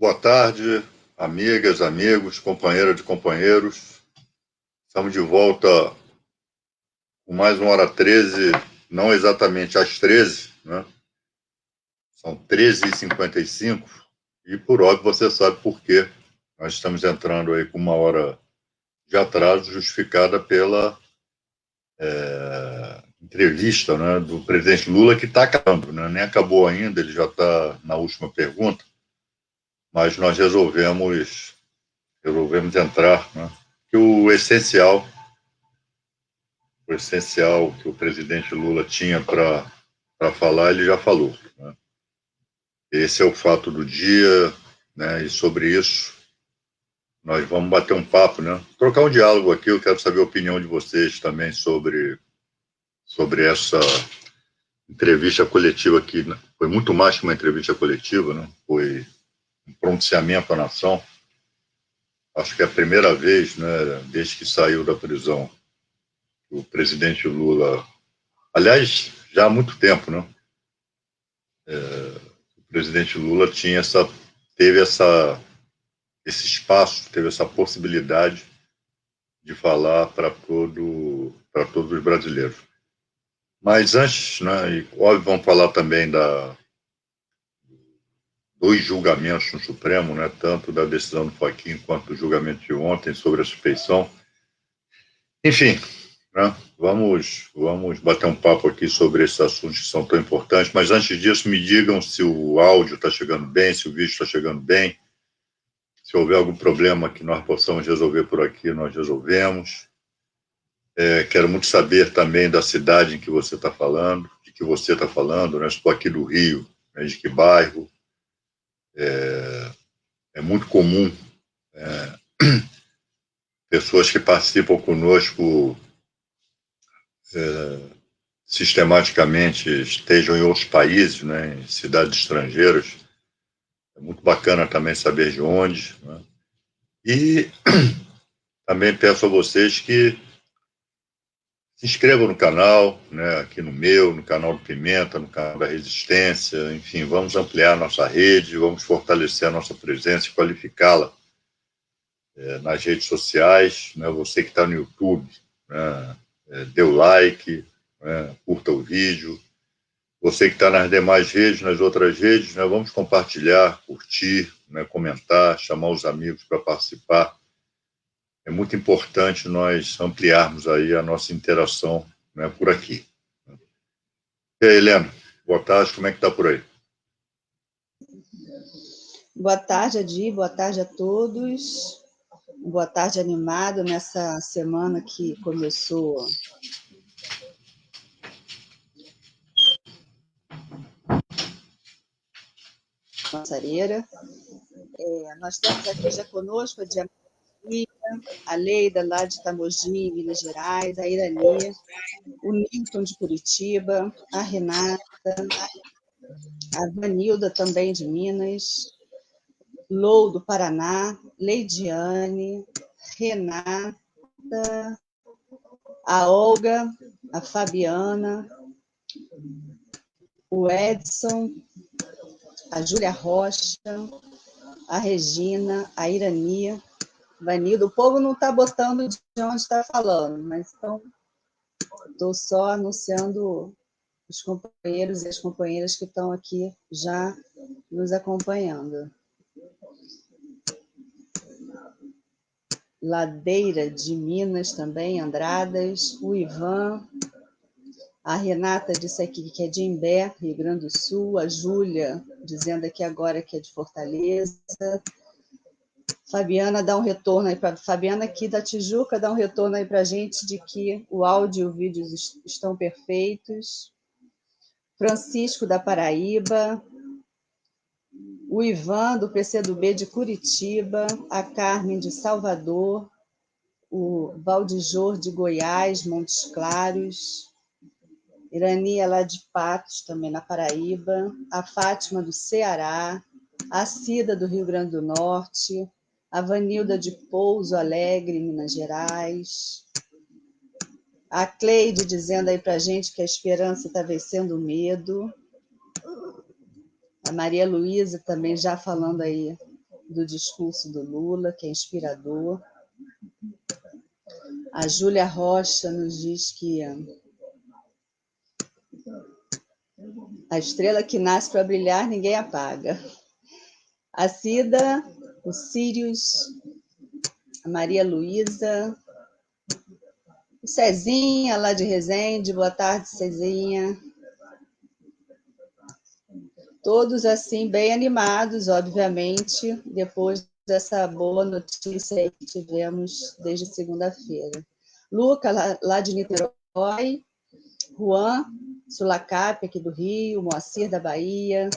Boa tarde, amigas, amigos, companheiras e companheiros. Estamos de volta com mais uma hora 13, não exatamente às 13, né? São 13h55 e, por óbvio, você sabe por quê. Nós estamos entrando aí com uma hora de atraso justificada pela entrevista, né, do presidente Lula, que está acabando, né? Nem acabou ainda, ele já está na última pergunta, mas nós resolvemos entrar, né? Que o essencial que o presidente Lula tinha para falar, ele já falou, né? Esse é o fato do dia, né? E sobre isso nós vamos bater um papo, né? Trocar um diálogo aqui. Eu quero saber a opinião de vocês também sobre essa entrevista coletiva aqui, né? Foi muito mais que uma entrevista coletiva, né? Foi um pronunciamento à nação. Acho que é a primeira vez, né, desde que saiu da prisão, o presidente Lula, aliás, já há muito tempo, né? O presidente Lula teve esse espaço, teve essa possibilidade de falar para todos os brasileiros. Mas antes, né, e óbvio, vamos falar também dos julgamentos no Supremo, né, tanto da decisão do Fachin quanto do julgamento de ontem sobre a suspeição. Enfim, né, vamos bater um papo aqui sobre esses assuntos que são tão importantes, mas antes disso, me digam se o áudio está chegando bem, se o vídeo está chegando bem. Se houver algum problema que nós possamos resolver por aqui, nós resolvemos. Quero muito saber também da cidade em que você está falando, de que você está falando, né? Estou aqui do Rio, né? De que bairro. É muito comum pessoas que participam conosco sistematicamente estejam em outros países, né? Em cidades estrangeiras. É muito bacana também saber de onde, né? E também peço a vocês que se inscrevam no canal, né, aqui no meu, no canal do Pimenta, no canal da Resistência. Enfim, vamos ampliar a nossa rede, vamos fortalecer a nossa presença e qualificá-la nas redes sociais. Né, você que está no YouTube, né, dê o like, né, curta o vídeo. Você que está nas demais redes, nas outras redes, né, vamos compartilhar, curtir, né, comentar, chamar os amigos para participar. É muito importante nós ampliarmos aí a nossa interação, né, por aqui. E aí, Helena, boa tarde, como é que está por aí? Boa tarde, Adi, boa tarde a todos. Boa tarde, animado, nessa semana que começou Passareira. Nós temos aqui já conosco a Diana, a Leida, lá de Itamogi, Minas Gerais, a Irani, o Nilton de Curitiba, a Renata, a Vanilda também de Minas, Lou do Paraná, Leidiane, Renata, a Olga, a Fabiana, o Edson, a Júlia Rocha, a Regina, a Irani, Vanilda. O povo não está botando de onde está falando, mas estou só anunciando os companheiros e as companheiras que estão aqui já nos acompanhando. Ladeira de Minas também, Andradas, o Ivan, a Renata disse aqui que é de Imbé, Rio Grande do Sul, a Júlia dizendo aqui agora que é de Fortaleza, Fabiana dá um retorno aí para Fabiana aqui da Tijuca, dá um retorno aí para a gente de que o áudio e o vídeo estão perfeitos. Francisco da Paraíba, o Ivan do PCdoB de Curitiba, a Carmen de Salvador, o Valdijor de Goiás, Montes Claros, Irania lá de Patos, também na Paraíba, a Fátima do Ceará, a Cida do Rio Grande do Norte, a Vanilda de Pouso Alegre, Minas Gerais, a Cleide dizendo aí para a gente que a esperança está vencendo o medo, a Maria Luísa também já falando aí do discurso do Lula, que é inspirador. A Júlia Rocha nos diz que a estrela que nasce para brilhar, ninguém apaga. A Cida, o Sírios, a Maria Luísa, o Cezinha, lá de Resende. Boa tarde, Cezinha. Todos, assim, bem animados, obviamente, depois dessa boa notícia que tivemos desde segunda-feira. Luca, lá de Niterói, Juan, Sulacap, aqui do Rio, Moacir, da Bahia,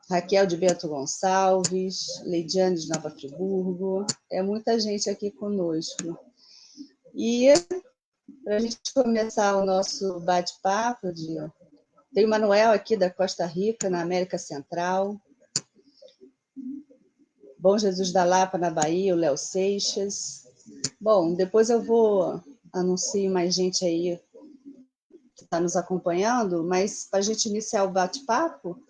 Raquel de Bento Gonçalves, Leidiane de Nova Friburgo, é muita gente aqui conosco. E, para a gente começar o nosso bate-papo, tem o Manuel aqui da Costa Rica, na América Central, Bom Jesus da Lapa, na Bahia, o Léo Seixas. Bom, depois eu vou anunciar mais gente aí que está nos acompanhando, mas para a gente iniciar o bate-papo,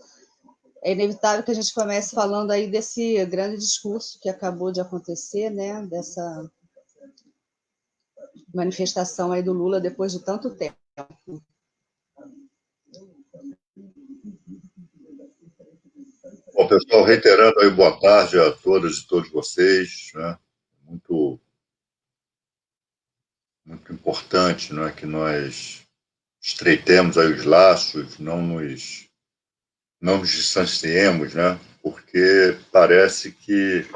é inevitável que a gente comece falando aí desse grande discurso que acabou de acontecer, né? Dessa manifestação aí do Lula depois de tanto tempo. Bom, pessoal, reiterando aí boa tarde a todas e todos vocês, né? Muito, muito importante, né, que nós estreitemos aí os laços, não nos distanciemos, né? Porque parece que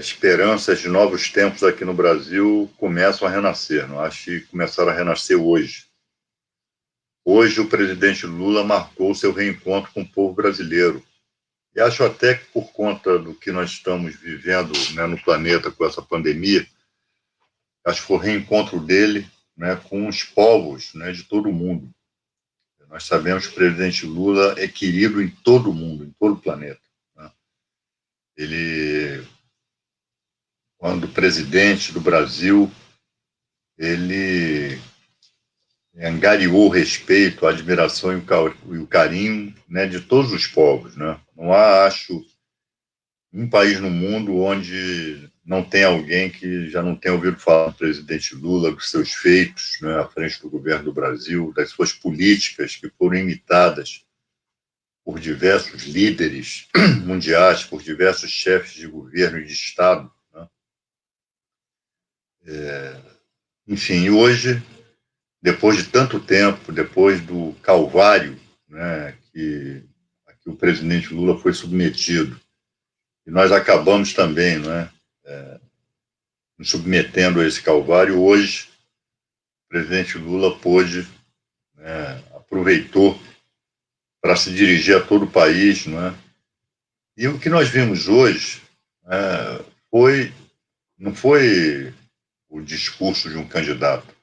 esperanças de novos tempos aqui no Brasil começam a renascer. Não acho que começaram a renascer hoje. Hoje o presidente Lula marcou seu reencontro com o povo brasileiro. E acho até que por conta do que nós estamos vivendo, né, no planeta com essa pandemia, acho que foi o reencontro dele, né, com os povos, né, de todo o mundo. Nós sabemos que o presidente Lula é querido em todo o mundo, em todo o planeta, né? Ele, quando presidente do Brasil, ele angariou o respeito, a admiração e o carinho, né, de todos os povos, né? Não há, acho, um país no mundo onde não tem alguém que já não tenha ouvido falar do presidente Lula, dos seus feitos, né, à frente do governo do Brasil, das suas políticas que foram imitadas por diversos líderes mundiais, por diversos chefes de governo e de Estado, né? Enfim, hoje, depois de tanto tempo, depois do calvário, né, a que o presidente Lula foi submetido, e nós acabamos também, né, nos submetendo a esse calvário, hoje o presidente Lula pôde, né, aproveitou para se dirigir a todo o país, né? E o que nós vimos hoje foi, não foi o discurso de um candidato,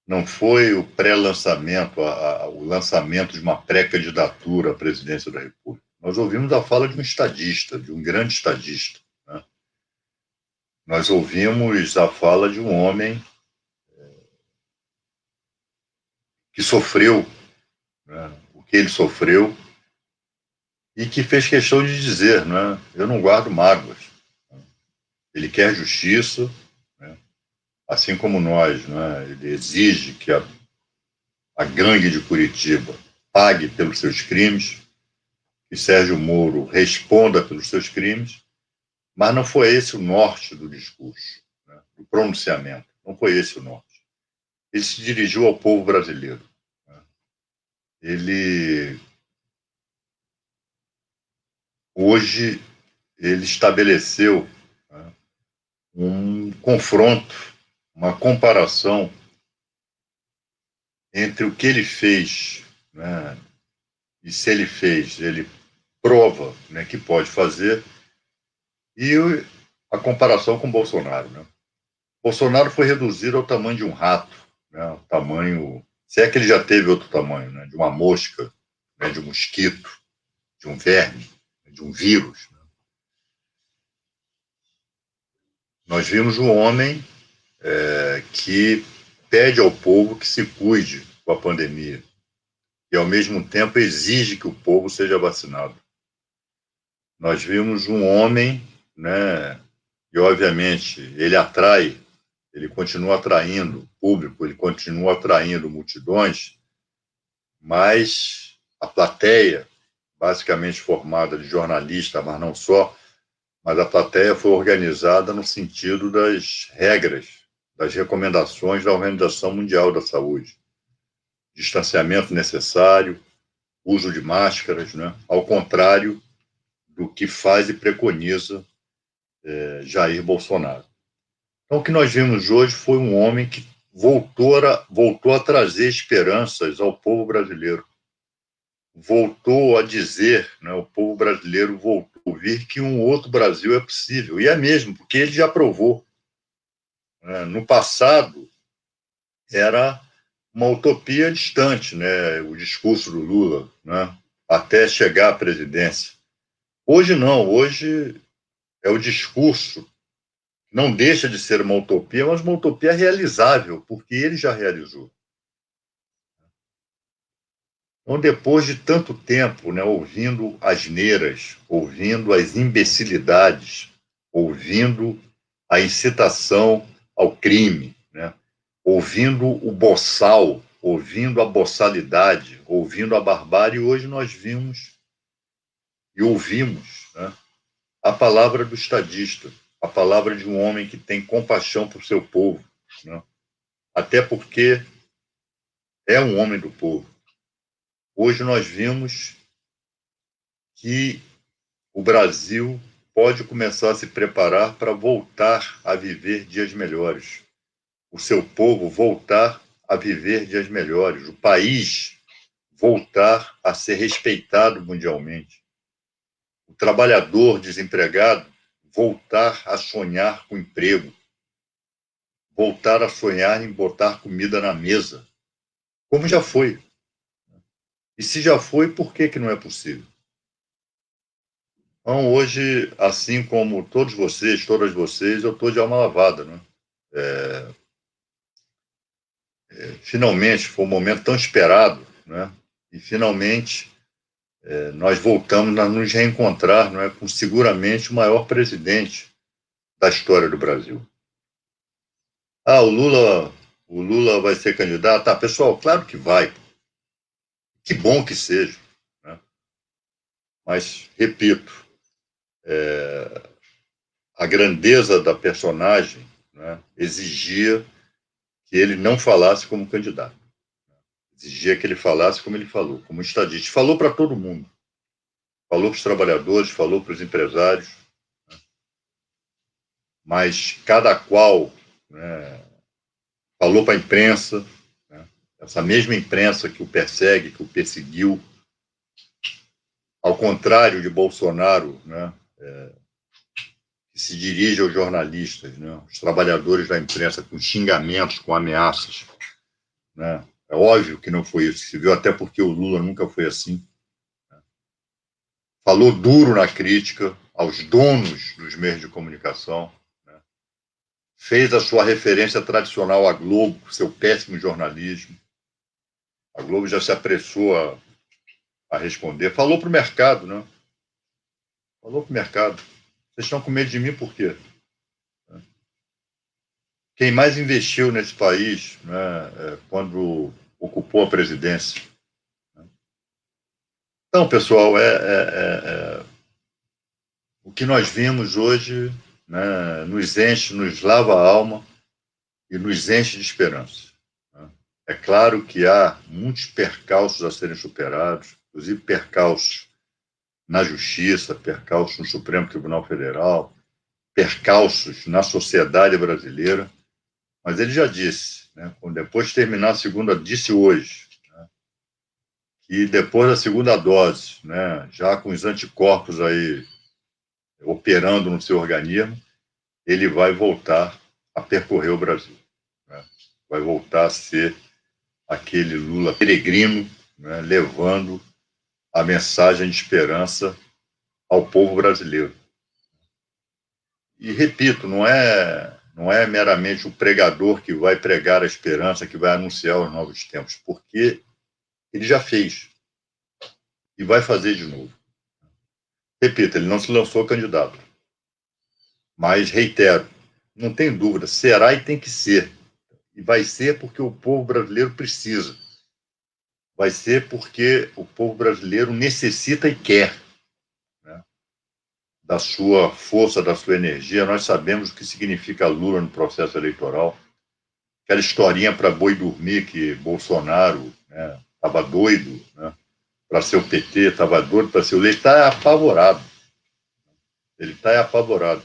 não foi o pré-lançamento, o lançamento de uma pré-candidatura à presidência da República. Nós ouvimos a fala de um estadista, de um grande estadista, né? Nós ouvimos a fala de um homem que sofreu, né, o que ele sofreu e que fez questão de dizer, né, eu não guardo mágoas. Ele quer justiça, né, assim como nós, né, ele exige que a gangue de Curitiba pague pelos seus crimes, que Sérgio Moro responda pelos seus crimes, mas não foi esse o norte do discurso, né, do pronunciamento, não foi esse o norte. Ele se dirigiu ao povo brasileiro, né? Ele, hoje, ele estabeleceu, né, um confronto, uma comparação entre o que ele fez, né, e se ele fez, ele prova, né, que pode fazer, e a comparação com Bolsonaro, né? Bolsonaro foi reduzido ao tamanho de um rato, né, o tamanho, se é que ele já teve outro tamanho, né, de uma mosca, né, de um mosquito, de um verme, de um vírus, né? Nós vimos um homem que pede ao povo que se cuide com a pandemia e, ao mesmo tempo, exige que o povo seja vacinado. nós vimos um homem, né, e obviamente ele continua atraindo público, ele continua atraindo multidões, mas a plateia, basicamente formada de jornalistas, mas não só, mas a plateia foi organizada no sentido das regras, das recomendações da Organização Mundial da Saúde. Distanciamento necessário, uso de máscaras, né? Ao contrário do que faz e preconiza Jair Bolsonaro. Então, o que nós vimos hoje foi um homem que voltou a trazer esperanças ao povo brasileiro. Voltou a dizer, né, o povo brasileiro voltou a ouvir que um outro Brasil é possível. E é mesmo, porque ele já provou. No passado, era uma utopia distante, né, o discurso do Lula, né, até chegar à presidência. Hoje não, hoje é o discurso, não deixa de ser uma utopia, mas uma utopia realizável, porque ele já realizou. Então, depois de tanto tempo, né, ouvindo asneiras, ouvindo as imbecilidades, ouvindo a incitação ao crime, né, ouvindo o boçal, ouvindo a boçalidade, ouvindo a barbárie, hoje nós vimos e ouvimos, né, a palavra do estadista, a palavra de um homem que tem compaixão por seu povo, né, até porque é um homem do povo. Hoje nós vimos que o Brasil pode começar a se preparar para voltar a viver dias melhores. O seu povo voltar a viver dias melhores. O país voltar a ser respeitado mundialmente. O trabalhador desempregado voltar a sonhar com emprego. Voltar a sonhar em botar comida na mesa. Como já foi. E se já foi, por que não é possível? Então, hoje, assim como todos vocês, todas vocês, eu estou de alma lavada, né? Finalmente, foi um momento tão esperado, né? E finalmente nós voltamos a nos reencontrar, não é, com seguramente o maior presidente da história do Brasil. Ah, o Lula vai ser candidato? Tá, pessoal, claro que vai. Que bom que seja, né? Mas, repito, a grandeza da personagem, né, exigia que ele não falasse como candidato. Exigia que ele falasse como ele falou, como estadista. Falou para todo mundo. Falou para os trabalhadores, falou para os empresários, né? Mas cada qual, né, falou para a imprensa, né? Essa mesma imprensa que o persegue, que o perseguiu, ao contrário de Bolsonaro, né, que se dirige aos jornalistas, né, os trabalhadores da imprensa com xingamentos, com ameaças, né? É óbvio que não foi isso que se viu, até porque o Lula nunca foi assim. Falou duro na crítica aos donos dos meios de comunicação, né? Fez a sua referência tradicional à Globo, seu péssimo jornalismo. A Globo já se apressou a responder. Falou para o mercado, né? Falou para o mercado. Vocês estão com medo de mim por quê? Quem mais investiu nesse país, né, quando ocupou a presidência? Então, pessoal, o que nós vimos hoje, né, nos enche, nos lava a alma e nos enche de esperança. Né? É claro que há muitos percalços a serem superados, inclusive percalços na Justiça, percalços no Supremo Tribunal Federal, percalços na sociedade brasileira, mas ele já disse, né, depois de terminar a segunda, disse hoje, né, que depois da segunda dose, né, já com os anticorpos aí operando no seu organismo, ele vai voltar a percorrer o Brasil, né? Vai voltar a ser aquele Lula peregrino, né, levando a mensagem de esperança ao povo brasileiro. E repito, não é meramente o pregador que vai pregar a esperança, que vai anunciar os novos tempos, porque ele já fez e vai fazer de novo. Repito, ele não se lançou candidato. Mas, reitero, não tem dúvida, será e tem que ser. E vai ser porque o povo brasileiro precisa. Vai ser porque o povo brasileiro necessita e quer, né, da sua força, da sua energia. Nós sabemos o que significa Lula no processo eleitoral. Aquela historinha para boi dormir que Bolsonaro estava doido, né, para ser o PT, estava doido para ser o Leite, está apavorado. Ele está apavorado.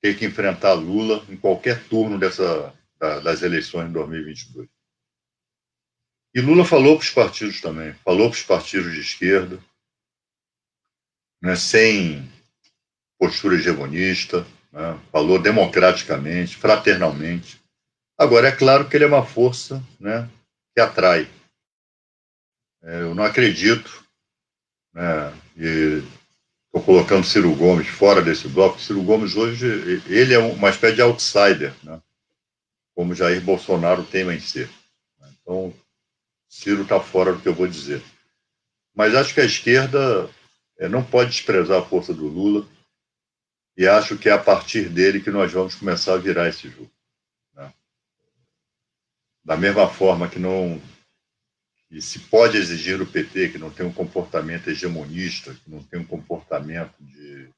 Tem que enfrentar Lula em qualquer turno das eleições de 2022. E Lula falou para os partidos também, falou para os partidos de esquerda, né, sem postura hegemonista, né, falou democraticamente, fraternalmente. Agora, é claro que ele é uma força, né, que atrai. Eu não acredito, né, e estou colocando Ciro Gomes fora desse bloco. Ciro Gomes hoje ele é uma espécie de outsider, né, como Jair Bolsonaro teima em ser. Então, Ciro está fora do que eu vou dizer. Mas acho que a esquerda não pode desprezar a força do Lula e acho que é a partir dele que nós vamos começar a virar esse jogo, né? Da mesma forma que não que se pode exigir do PT que não tem um comportamento hegemonista, que não tem um comportamento de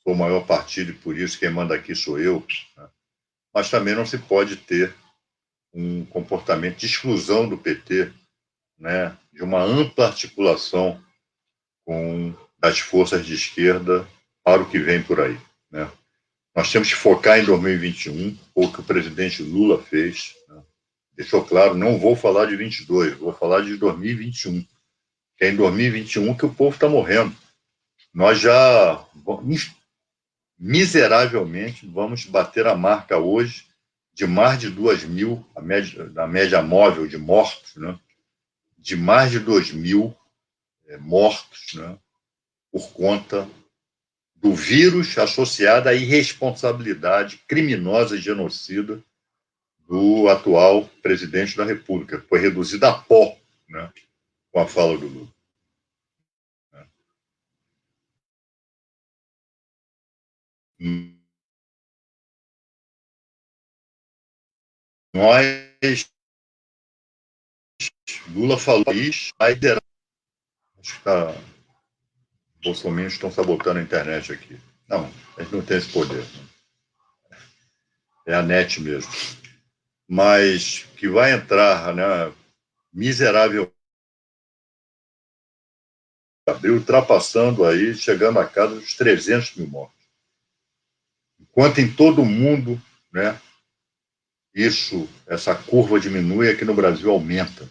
sou o maior partido e por isso quem manda aqui sou eu, né? Mas também não se pode ter um comportamento de exclusão do PT, né, de uma ampla articulação com das forças de esquerda para o que vem por aí, né? Nós temos que focar em 2021, o que o presidente Lula fez, né? Deixou claro, não vou falar de 22, vou falar de 2021, que é em 2021 que o povo está morrendo. Nós já, miseravelmente, vamos bater a marca hoje de mais de 2.000, a média móvel de mortos, né? De mais de 2.000 mortos, né? Por conta do vírus associado à irresponsabilidade criminosa e genocida do atual presidente da República. Foi reduzida a pó, né, com a fala do Lula. Nós, Lula falou isso, acho que tá, os bolsominions estão sabotando a internet aqui. Não, a gente não tem esse poder. Né? É a net mesmo. Mas que vai entrar, né, miserável, ultrapassando aí, chegando a casa dos 300 mil mortos. Enquanto em todo o mundo, né, essa curva diminui, aqui no Brasil aumenta.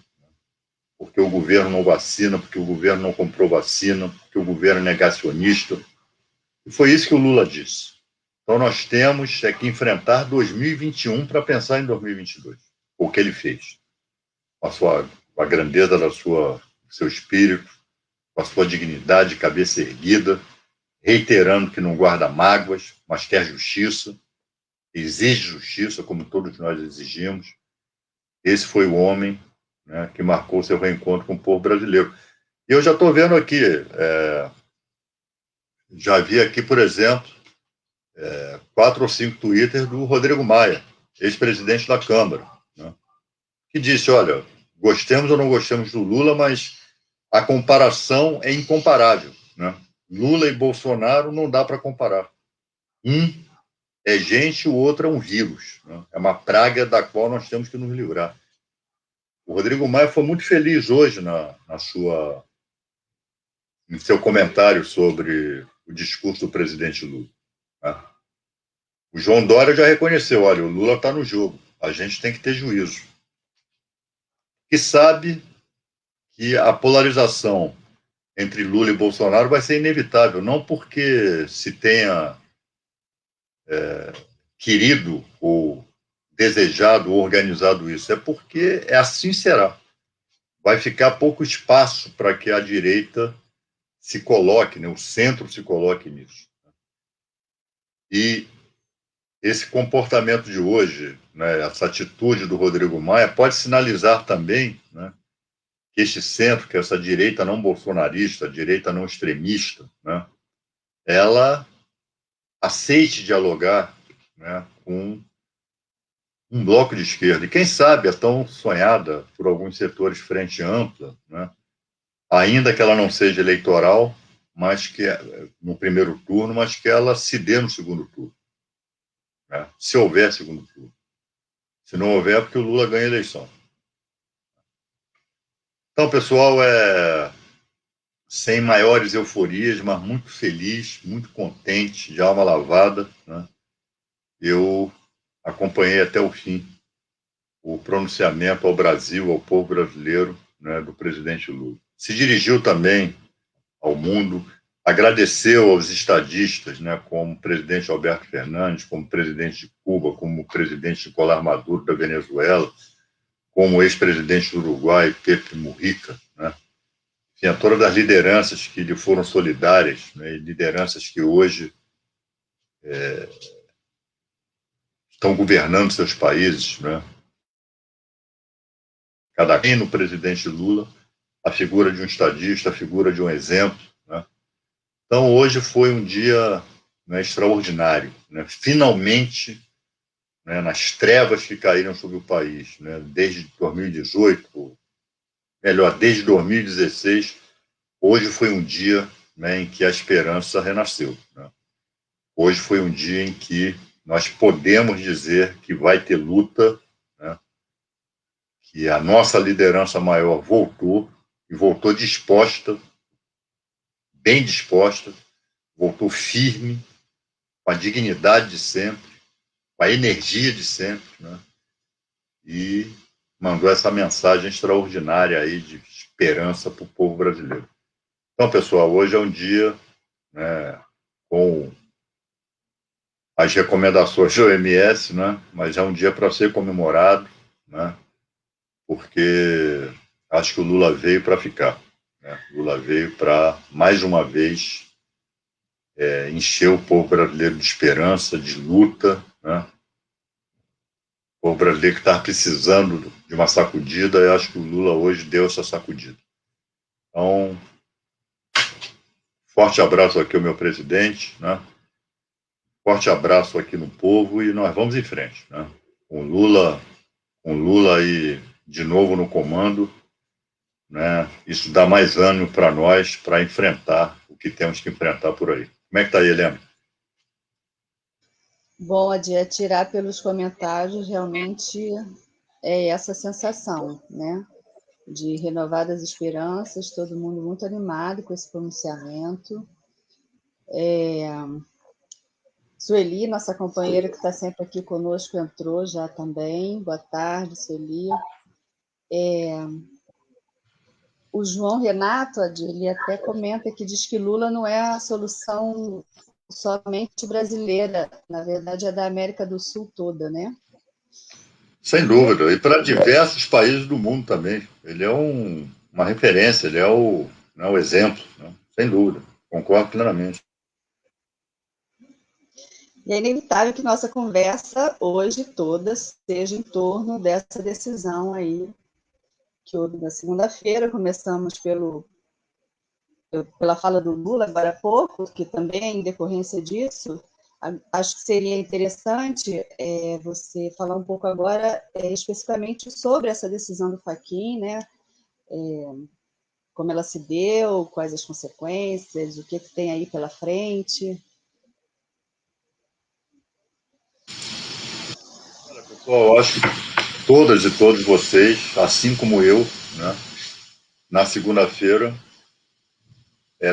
Porque o governo não vacina, porque o governo não comprou vacina, porque o governo é negacionista. E foi isso que o Lula disse. Então nós temos que enfrentar 2021 para pensar em 2022. O que ele fez. Com a grandeza do seu espírito, com a sua dignidade, cabeça erguida, reiterando que não guarda mágoas, mas quer justiça, exige justiça, como todos nós exigimos. Esse foi o homem, né, que marcou seu reencontro com o povo brasileiro. E eu já estou vendo aqui, já vi aqui, por exemplo, 4 ou 5 twitters do Rodrigo Maia, ex-presidente da Câmara, né, que disse, olha, gostemos ou não gostemos do Lula, mas a comparação é incomparável, né? Lula e Bolsonaro não dá para comparar. Um é gente, o outro é um vírus, né? É uma praga da qual nós temos que nos livrar. O Rodrigo Maia foi muito feliz hoje em seu comentário sobre o discurso do presidente Lula, né? O João Dória já reconheceu, olha, o Lula está no jogo, a gente tem que ter juízo. E sabe que a polarização entre Lula e Bolsonaro vai ser inevitável, não porque se tenha querido ou desejado ou organizado isso, é porque assim será. Vai ficar pouco espaço para que a direita se coloque, né, o centro se coloque nisso. E esse comportamento de hoje, né, essa atitude do Rodrigo Maia, pode sinalizar também, né, que este centro, que essa direita não bolsonarista, direita não extremista, né, ela aceite dialogar, né, com um bloco de esquerda. E quem sabe a tão sonhada por alguns setores frente ampla, né, ainda que ela não seja eleitoral, mas que no primeiro turno, mas que ela se dê no segundo turno, né, se houver segundo turno. Se não houver, é porque o Lula ganha a eleição. Então, pessoal, sem maiores euforias, mas muito feliz, muito contente, de alma lavada, né? Eu acompanhei até o fim o pronunciamento ao Brasil, ao povo brasileiro, né, do presidente Lula. Se dirigiu também ao mundo, agradeceu aos estadistas, né, como o presidente Alberto Fernandes, como presidente de Cuba, como o presidente Nicolás Maduro da Venezuela, como o ex-presidente do Uruguai, Pepe Mujica, né? Enfim, a todas as lideranças que lhe foram solidárias, né, e lideranças que hoje estão governando seus países, né? Cada quem no presidente Lula, a figura de um estadista, a figura de um exemplo, né? Então, hoje foi um dia, né, extraordinário, né? Finalmente, né, nas trevas que caíram sobre o país, né, desde 2018, melhor, desde 2016, hoje foi um dia, né, em que a esperança renasceu, né? Hoje foi um dia em que nós podemos dizer que vai ter luta, né, que a nossa liderança maior voltou, e voltou disposta, bem disposta, voltou firme, com a dignidade de sempre, com a energia de sempre, né? E mandou essa mensagem extraordinária aí de esperança para o povo brasileiro. Então, pessoal, hoje é um dia, né, com as recomendações da OMS, né, mas é um dia para ser comemorado, né, porque acho que o Lula veio para ficar, né? O Lula veio para, mais uma vez, encher o povo brasileiro de esperança, de luta, né? O povo brasileiro que está precisando de uma sacudida, eu acho que o Lula hoje deu essa sacudida. Então, forte abraço aqui ao meu presidente, né? Forte abraço aqui no povo e nós vamos em frente, né? Com Lula aí de novo no comando, né? Isso dá mais ânimo para nós para enfrentar o que temos que enfrentar por aí. Como é que está aí, Helena? Bom, a de atirar pelos comentários, realmente é essa sensação, né? De renovadas esperanças, todo mundo muito animado com esse pronunciamento. Sueli, nossa companheira que está sempre aqui conosco, entrou já também. Boa tarde, Sueli. O João Renato, ele até comenta que diz que Lula não é a solução somente brasileira, na verdade é da América do Sul toda, né? Sem dúvida, e para diversos países do mundo também. Ele é uma referência, ele é o exemplo, né? Sem dúvida, concordo plenamente. E é inevitável que nossa conversa hoje toda seja em torno dessa decisão aí que houve na segunda-feira. Começamos pela fala do Lula agora há pouco, que também é em decorrência disso. Acho que seria interessante você falar um pouco agora especificamente sobre essa decisão do Fachin, né? Como ela se deu, quais as consequências, o que tem aí pela frente. Olha, pessoal, eu acho que todas e todos vocês, assim como eu, né, na segunda-feira,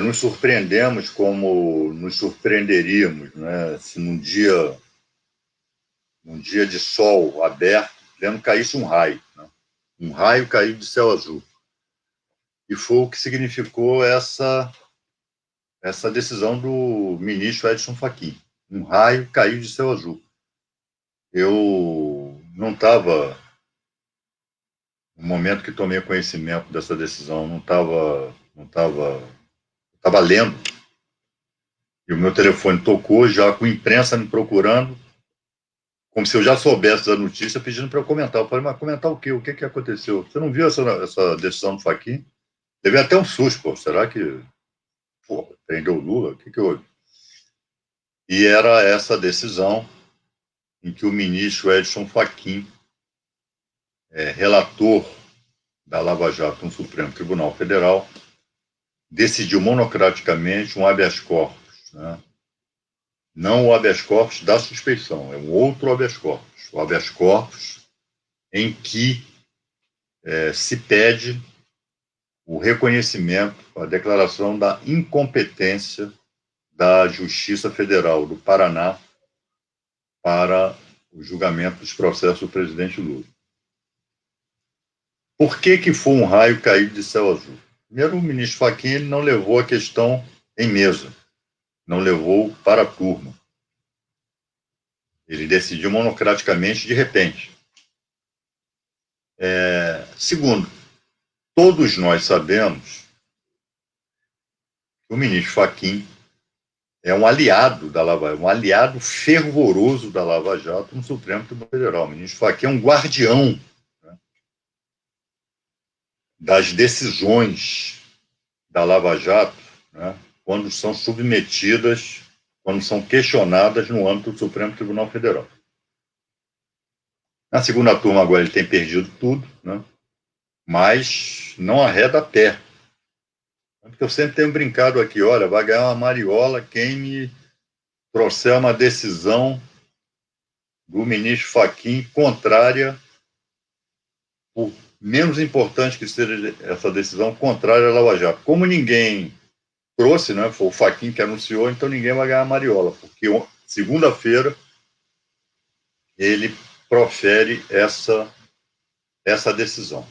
nos surpreendemos como nos surpreenderíamos, né, se num dia de sol aberto, vendo caísse um raio, né? Um raio caiu de céu azul. E foi o que significou essa decisão do ministro Edson Fachin. Um raio caiu de céu azul. Eu não estava, no momento que tomei conhecimento dessa decisão, estava lendo, e o meu telefone tocou, já com a imprensa me procurando, como se eu já soubesse da notícia, pedindo para eu comentar. Eu falei, mas comentar o quê? O que aconteceu? Você não viu essa decisão do Fachin? Teve até um susto, pô, será que prendeu o Lula? O que houve? E era essa decisão em que o ministro Edson Fachin, relator da Lava Jato no Supremo Tribunal Federal, decidiu monocraticamente um habeas corpus, né? Não o habeas corpus da suspeição, é um outro habeas corpus, o habeas corpus em que se pede o reconhecimento, a declaração da incompetência da Justiça Federal do Paraná para o julgamento dos processos do presidente Lula. Por que foi um raio caído de céu azul? Primeiro, o ministro Fachin não levou a questão em mesa, não levou para a turma. Ele decidiu monocraticamente de repente. Segundo, todos nós sabemos que o ministro Fachin é um aliado da Lava Jato, um aliado fervoroso da Lava Jato no Supremo Tribunal Federal. O ministro Fachin é um guardião, né, das decisões da Lava Jato, né, quando são submetidas, quando são questionadas no âmbito do Supremo Tribunal Federal. Na segunda turma agora ele tem perdido tudo, né, mas não arreda pé. Porque eu sempre tenho brincado aqui, olha, vai ganhar uma mariola quem me trouxer uma decisão do ministro Fachin contrária, por menos importante que seja essa decisão, contrária à Lava Jato. Como ninguém trouxe, né, foi o Fachin que anunciou, então ninguém vai ganhar a mariola, porque segunda-feira ele profere essa decisão.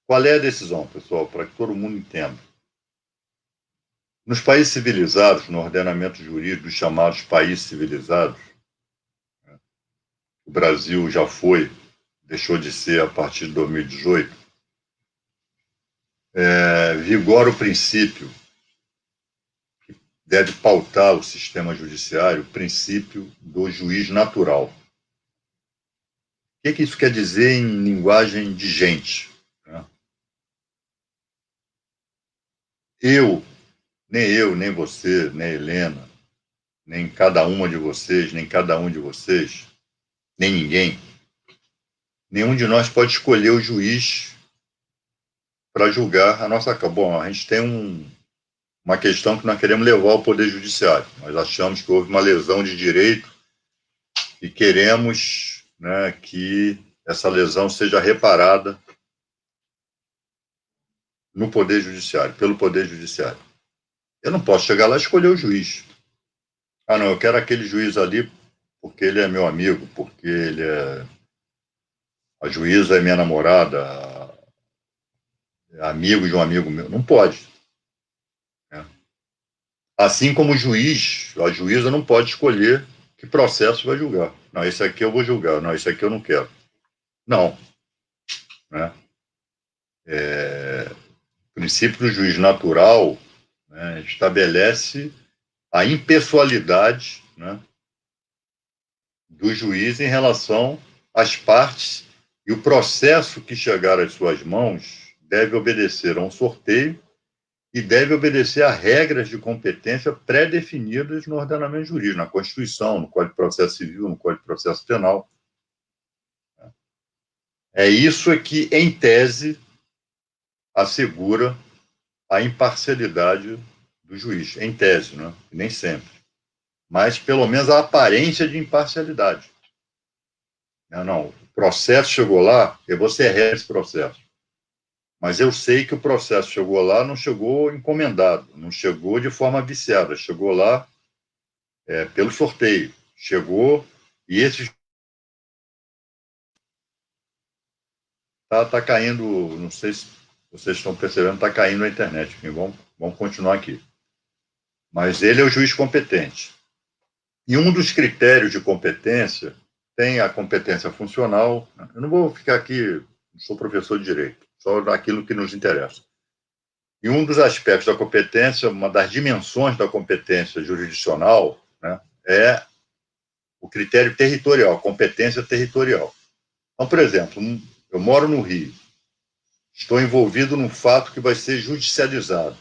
Qual é a decisão, pessoal, para que todo mundo entenda? Nos países civilizados, no ordenamento jurídico dos chamados países civilizados, o Brasil já foi, deixou de ser a partir de 2018, vigora o princípio que deve pautar o sistema judiciário, o princípio do juiz natural. O que isso quer dizer em linguagem de gente? Nem eu, nem você, nem Helena, nem cada uma de vocês, nem cada um de vocês, nem ninguém, nenhum de nós pode escolher o juiz para julgar a nossa causa. Bom, a gente tem uma questão que nós queremos levar ao Poder Judiciário. Nós achamos que houve uma lesão de direito e queremos, né, que essa lesão seja reparada no Poder Judiciário, pelo Poder Judiciário. Eu não posso chegar lá e escolher o juiz. Ah, não, eu quero aquele juiz ali porque ele é meu amigo, porque ele é... A juíza é minha namorada, é amigo de um amigo meu. Não pode. Né? Assim como o juiz, a juíza não pode escolher que processo vai julgar. Não, esse aqui eu vou julgar. Não, esse aqui eu não quero. Não. Né? O princípio do juiz natural, né, estabelece a impessoalidade, né, do juiz em relação às partes, e o processo que chegar às suas mãos deve obedecer a um sorteio e deve obedecer a regras de competência pré-definidas no ordenamento jurídico, na Constituição, no Código de Processo Civil, no Código de Processo Penal. É isso que, em tese, assegura a imparcialidade do juiz, em tese, né? Nem sempre. Mas, pelo menos, a aparência de imparcialidade. Não, o processo chegou lá, eu vou ser ré esse processo. Mas eu sei que o processo chegou lá, não chegou encomendado, não chegou de forma viciada, chegou lá pelo sorteio. Chegou e esse... Tá caindo, não sei se vocês estão percebendo, está caindo a internet. Enfim, vamos continuar aqui. Mas ele é o juiz competente. E um dos critérios de competência tem a competência funcional. Eu não vou ficar aqui, não sou professor de direito, só daquilo que nos interessa. E um dos aspectos da competência, uma das dimensões da competência jurisdicional, né, é o critério territorial, competência territorial. Então, por exemplo, eu moro no Rio, estou envolvido num fato que vai ser judicializado.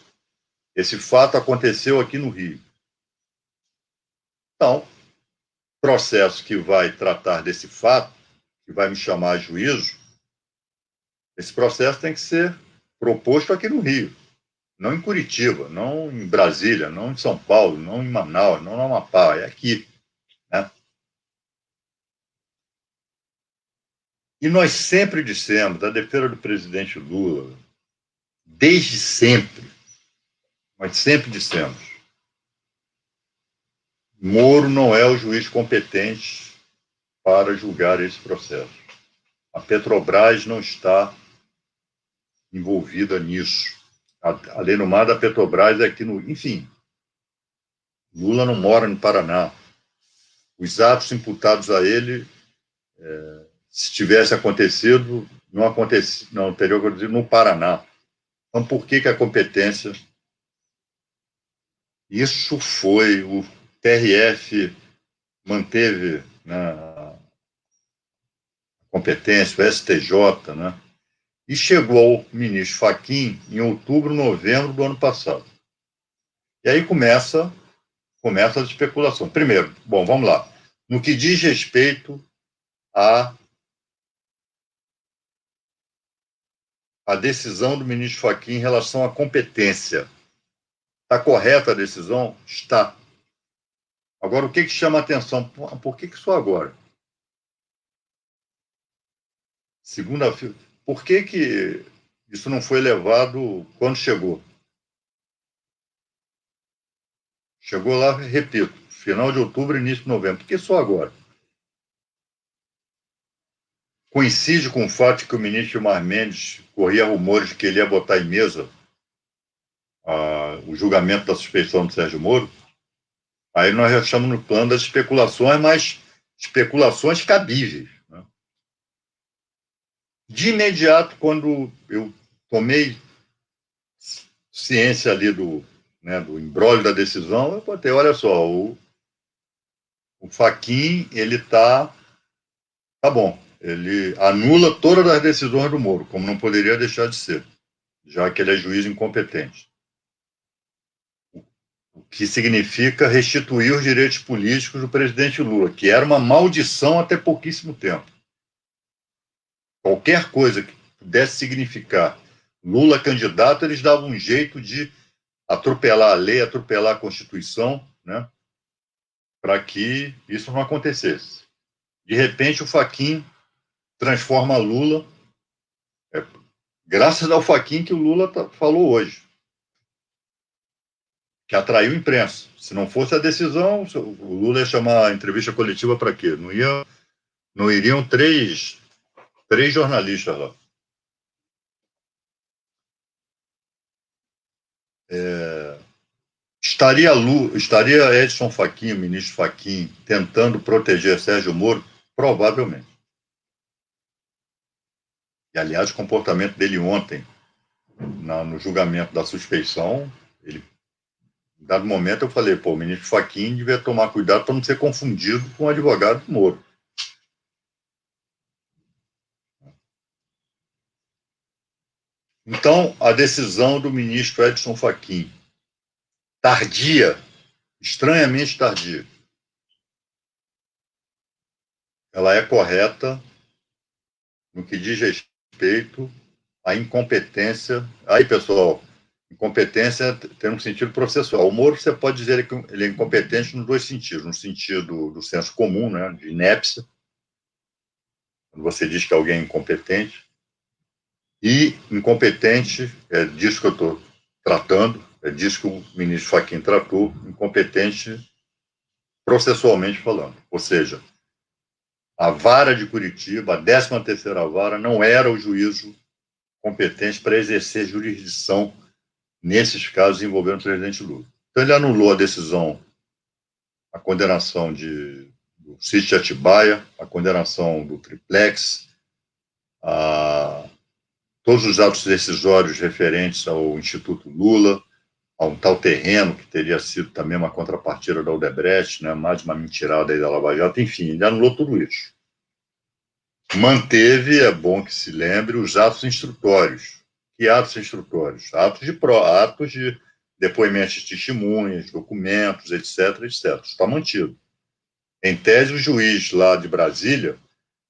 Esse fato aconteceu aqui no Rio. Então, processo que vai tratar desse fato, que vai me chamar a juízo, esse processo tem que ser proposto aqui no Rio, não em Curitiba, não em Brasília, não em São Paulo, não em Manaus, não no Amapá, é aqui, né? E nós sempre dissemos, da defesa do presidente Lula, desde sempre, nós sempre dissemos, Moro não é o juiz competente para julgar esse processo. A Petrobras não está envolvida nisso. Além do mais, da Petrobras é aqui no... Enfim, Lula não mora no Paraná. Os atos imputados a ele, se tivesse acontecido, não teria acontecido no Paraná. Então, por que a competência... Isso foi... O TRF manteve, né, a competência, o STJ, né? E chegou ao ministro Fachin em outubro, novembro do ano passado. E aí começa a especulação. Primeiro, bom, vamos lá. No que diz respeito à decisão do ministro Fachin em relação à competência. Está correta a decisão? Está. Agora, o que chama a atenção? Por que só agora? Segunda-feira. Por que isso não foi levado quando chegou? Chegou lá, repito, final de outubro, início de novembro. Por que só agora? Coincide com o fato de que o ministro Gilmar Mendes corria rumores de que ele ia botar em mesa o julgamento da suspeição do Sérgio Moro? Aí nós já estamos no plano das especulações, mas especulações cabíveis, né? De imediato, quando eu tomei ciência ali do imbróglio da decisão, eu botei, olha só, o Fachin, ele tá bom, ele anula todas as decisões do Moro, como não poderia deixar de ser, já que ele é juiz incompetente. O que significa restituir os direitos políticos do presidente Lula, que era uma maldição até pouquíssimo tempo. Qualquer coisa que pudesse significar Lula candidato, eles davam um jeito de atropelar a lei, atropelar a Constituição, né, para que isso não acontecesse. De repente, o Fachin transforma Lula, graças ao Fachin que o Lula falou hoje, que atraiu a imprensa. Se não fosse a decisão, o Lula ia chamar a entrevista coletiva para quê? Não iriam três jornalistas lá. Estaria Edson Fachin, o ministro Fachin, tentando proteger Sérgio Moro? Provavelmente. E, aliás, o comportamento dele ontem, no julgamento da suspeição, em dado momento eu falei, o ministro Fachin devia tomar cuidado para não ser confundido com o advogado do Moro. Então, a decisão do ministro Edson Fachin, tardia, estranhamente tardia, ela é correta no que diz respeito à incompetência. Aí, pessoal, incompetência tem um sentido processual. O Moro, você pode dizer que ele é incompetente nos dois sentidos. No sentido do senso comum, né, de inépcia, quando você diz que alguém é incompetente, e incompetente, é disso que eu estou tratando, é disso que o ministro Fachin tratou, incompetente processualmente falando. Ou seja, a vara de Curitiba, a 13ª vara, não era o juízo competente para exercer jurisdição nesses casos envolvendo o presidente Lula. Então, ele anulou a decisão, a condenação do sítio de Atibaia, a condenação do triplex, todos os atos decisórios referentes ao Instituto Lula, a um tal terreno que teria sido também uma contrapartida da Odebrecht, né, mais uma mentirada aí da Lava Jato, enfim, ele anulou tudo isso. Manteve, é bom que se lembre, os atos instrutórios. Que atos instrutórios? Atos de depoimentos de testemunhas, documentos, etc., etc. Está mantido. Em tese, o juiz lá de Brasília,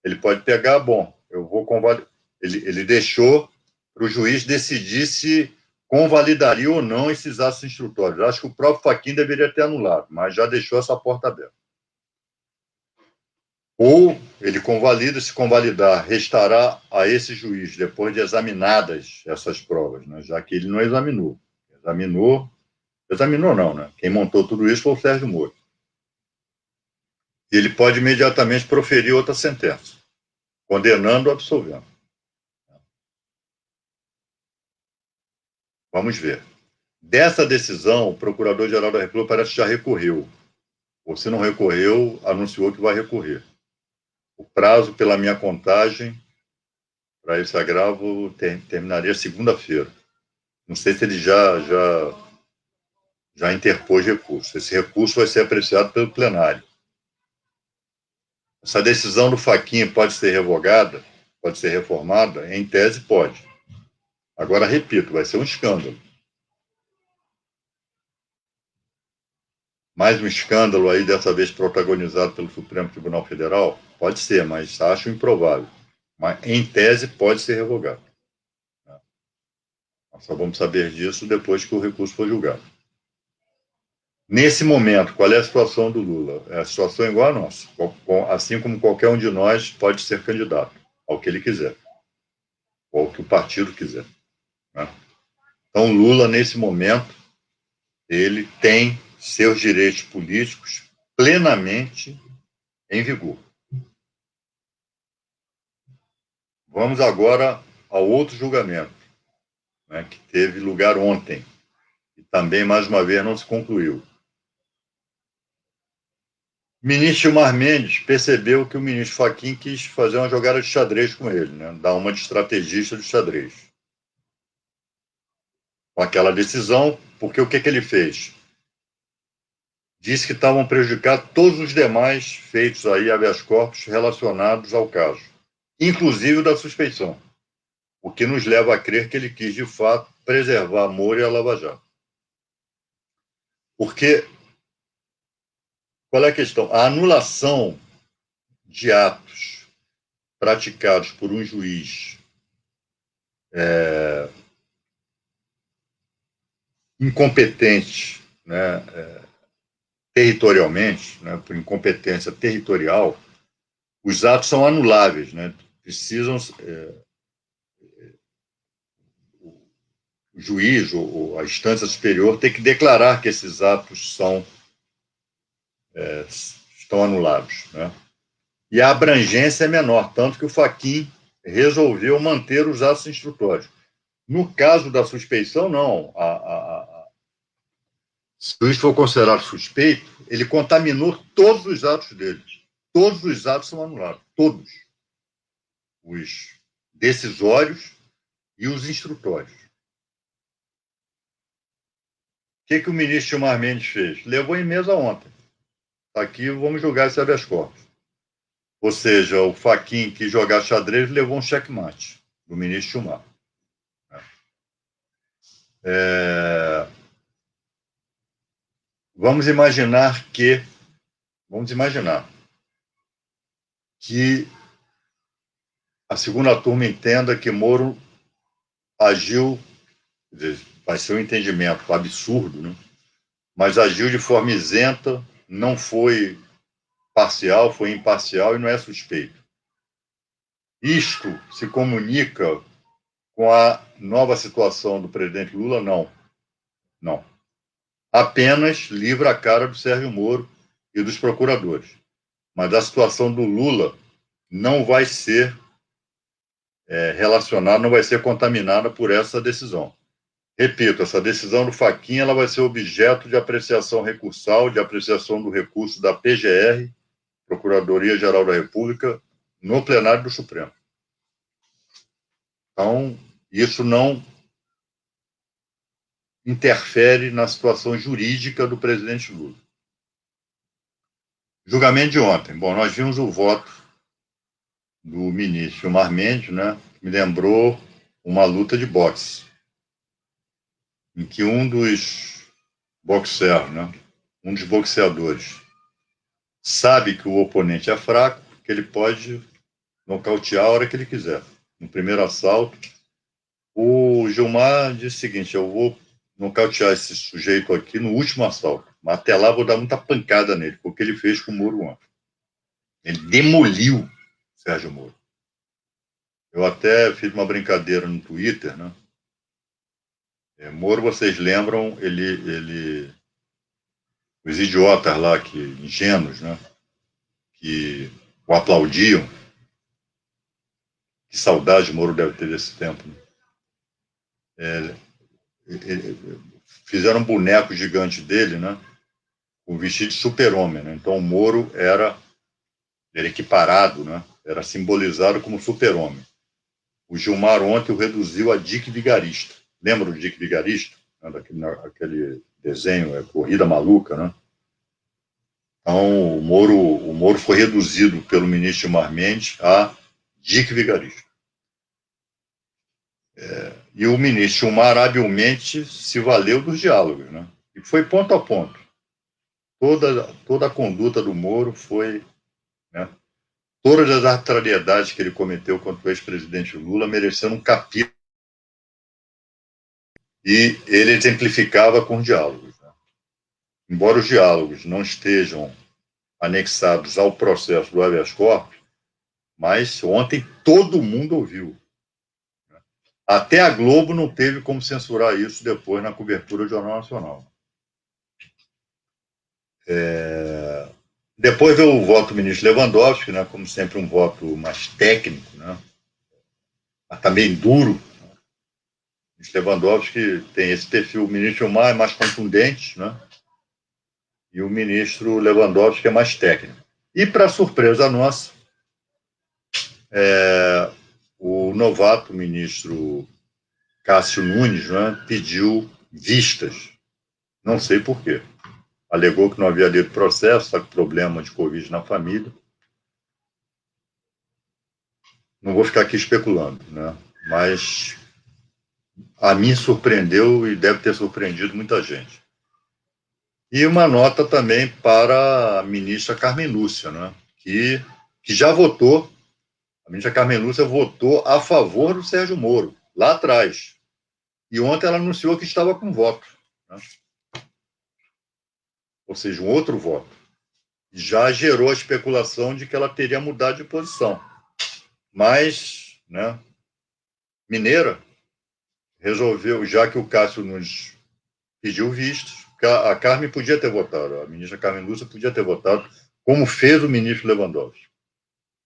ele pode pegar, bom, eu vou convalidar. Ele deixou para o juiz decidir se convalidaria ou não esses atos instrutórios. Acho que o próprio Fachin deveria ter anulado, mas já deixou essa porta aberta. Ou ele convalida, se convalidar, restará a esse juiz, depois de examinadas essas provas, né? Já que ele não examinou. Examinou não, né? Quem montou tudo isso foi o Sérgio Moro. E ele pode imediatamente proferir outra sentença, condenando ou absolvendo. Vamos ver. Dessa decisão, o Procurador-Geral da República parece que já recorreu. Ou se não recorreu, anunciou que vai recorrer. O prazo, pela minha contagem, para esse agravo terminaria segunda-feira. Não sei se ele já interpôs recurso. Esse recurso vai ser apreciado pelo plenário. Essa decisão do Fachin pode ser revogada, pode ser reformada? Em tese, pode. Agora, repito, vai ser um escândalo. Mais um escândalo aí, dessa vez protagonizado pelo Supremo Tribunal Federal? Pode ser, mas acho improvável. Mas, em tese, pode ser revogado. Nós só vamos saber disso depois que o recurso for julgado. Nesse momento, qual é a situação do Lula? É a situação igual a nossa. Assim como qualquer um de nós pode ser candidato ao que ele quiser, ou ao que o partido quiser. Né? Então, Lula, nesse momento, ele tem seus direitos políticos plenamente em vigor. Vamos agora ao outro julgamento, né, que teve lugar ontem, e também, mais uma vez, não se concluiu. O ministro Gilmar Mendes percebeu que o ministro Fachin quis fazer uma jogada de xadrez com ele, né, dar uma de estrategista de xadrez. Com aquela decisão, porque o que ele fez? Disse que estavam prejudicados todos os demais feitos aí, habeas corpus, relacionados ao caso, inclusive o da suspeição, o que nos leva a crer que ele quis, de fato, preservar Moro e a Lava Jato. Porque, qual é a questão? A anulação de atos praticados por um juiz incompetente, né, territorialmente, né, por incompetência territorial, os atos são anuláveis, né, precisam o juiz ou a instância superior tem que declarar que esses atos estão anulados, né? E a abrangência é menor, tanto que o Fachin resolveu manter os atos instrutórios. No caso da suspeição, não. Se o juiz for considerado suspeito, ele contaminou todos os atos dele. Todos os atos são anulados. Todos. Os decisórios e os instrutórios. O que o ministro Gilmar Mendes fez? Levou em mesa ontem. Aqui vamos julgar esse habeas corpus. Ou seja, o Fachin que jogar xadrez levou um checkmate do ministro Gilmar. Vamos imaginar que a segunda turma entenda que Moro agiu, vai ser um entendimento absurdo, né? Mas agiu de forma isenta, não foi parcial, foi imparcial e não é suspeito. Isto se comunica com a nova situação do presidente Lula? Não. Não. Apenas livra a cara do Sérgio Moro e dos procuradores. Mas a situação do Lula não vai ser relacionada, não vai ser contaminada por essa decisão. Repito, essa decisão do Fachin ela vai ser objeto de apreciação recursal, de apreciação do recurso da PGR, Procuradoria-Geral da República, no plenário do Supremo. Então, isso não interfere na situação jurídica do presidente Lula. Julgamento de ontem. Bom, nós vimos o voto do ministro Gilmar Mendes, né? Me lembrou uma luta de boxe, em que um dos boxeadores, né? Um dos boxeadores sabe que o oponente é fraco, que ele pode nocautear a hora que ele quiser. No primeiro assalto, o Gilmar disse o seguinte: eu vou nocautear esse sujeito aqui no último assalto, mas até lá vou dar muita pancada nele, porque ele fez com o Moro ontem. Ele demoliu o Sérgio Moro. Eu até fiz uma brincadeira no Twitter, né? Moro, vocês lembram, os idiotas lá, ingênuos, né? Que o aplaudiam. Que saudade Moro deve ter desse tempo. Né? Fizeram um boneco gigante dele, né? Com vestido de super-homem. Né? Então o Moro era equiparado, né? Era simbolizado como super-homem. O Gilmar ontem o reduziu a Dick Vigarista. Lembra do Dick Vigarista? Aquele desenho, Corrida Maluca, né? Então, o Moro foi reduzido pelo ministro Gilmar Mendes a Dick Vigarista. E o ministro Gilmar habilmente se valeu dos diálogos, né? E foi ponto a ponto. Toda a conduta do Moro foi... Né? Todas as arbitrariedades que ele cometeu contra o ex-presidente Lula mereceram um capítulo. E ele exemplificava com diálogos. Né? Embora os diálogos não estejam anexados ao processo do habeas corpus, mas ontem todo mundo ouviu. Até a Globo não teve como censurar isso depois na cobertura do Jornal Nacional. Depois veio o voto do ministro Lewandowski, né, como sempre um voto mais técnico, né, mas também duro. O ministro Lewandowski tem esse perfil, o ministro Gilmar é mais contundente, né, e o ministro Lewandowski é mais técnico. E, para surpresa nossa, o novato ministro Cássio Nunes, né, pediu vistas. Não sei por quê. Alegou que não havia lido processo, está com problema de Covid na família. Não vou ficar aqui especulando, né? Mas a mim surpreendeu e deve ter surpreendido muita gente. E uma nota também para a ministra Carmen Lúcia, né? que já votou, a ministra Carmen Lúcia votou a favor do Sérgio Moro, lá atrás. E ontem ela anunciou que estava com voto. Né? Ou seja, um outro voto. Já gerou a especulação de que ela teria mudado de posição. Mas, né, Mineira resolveu, já que o Cássio Nunes pediu vistos, a Carmen podia ter votado, a ministra Carmen Lúcia podia ter votado, como fez o ministro Lewandowski,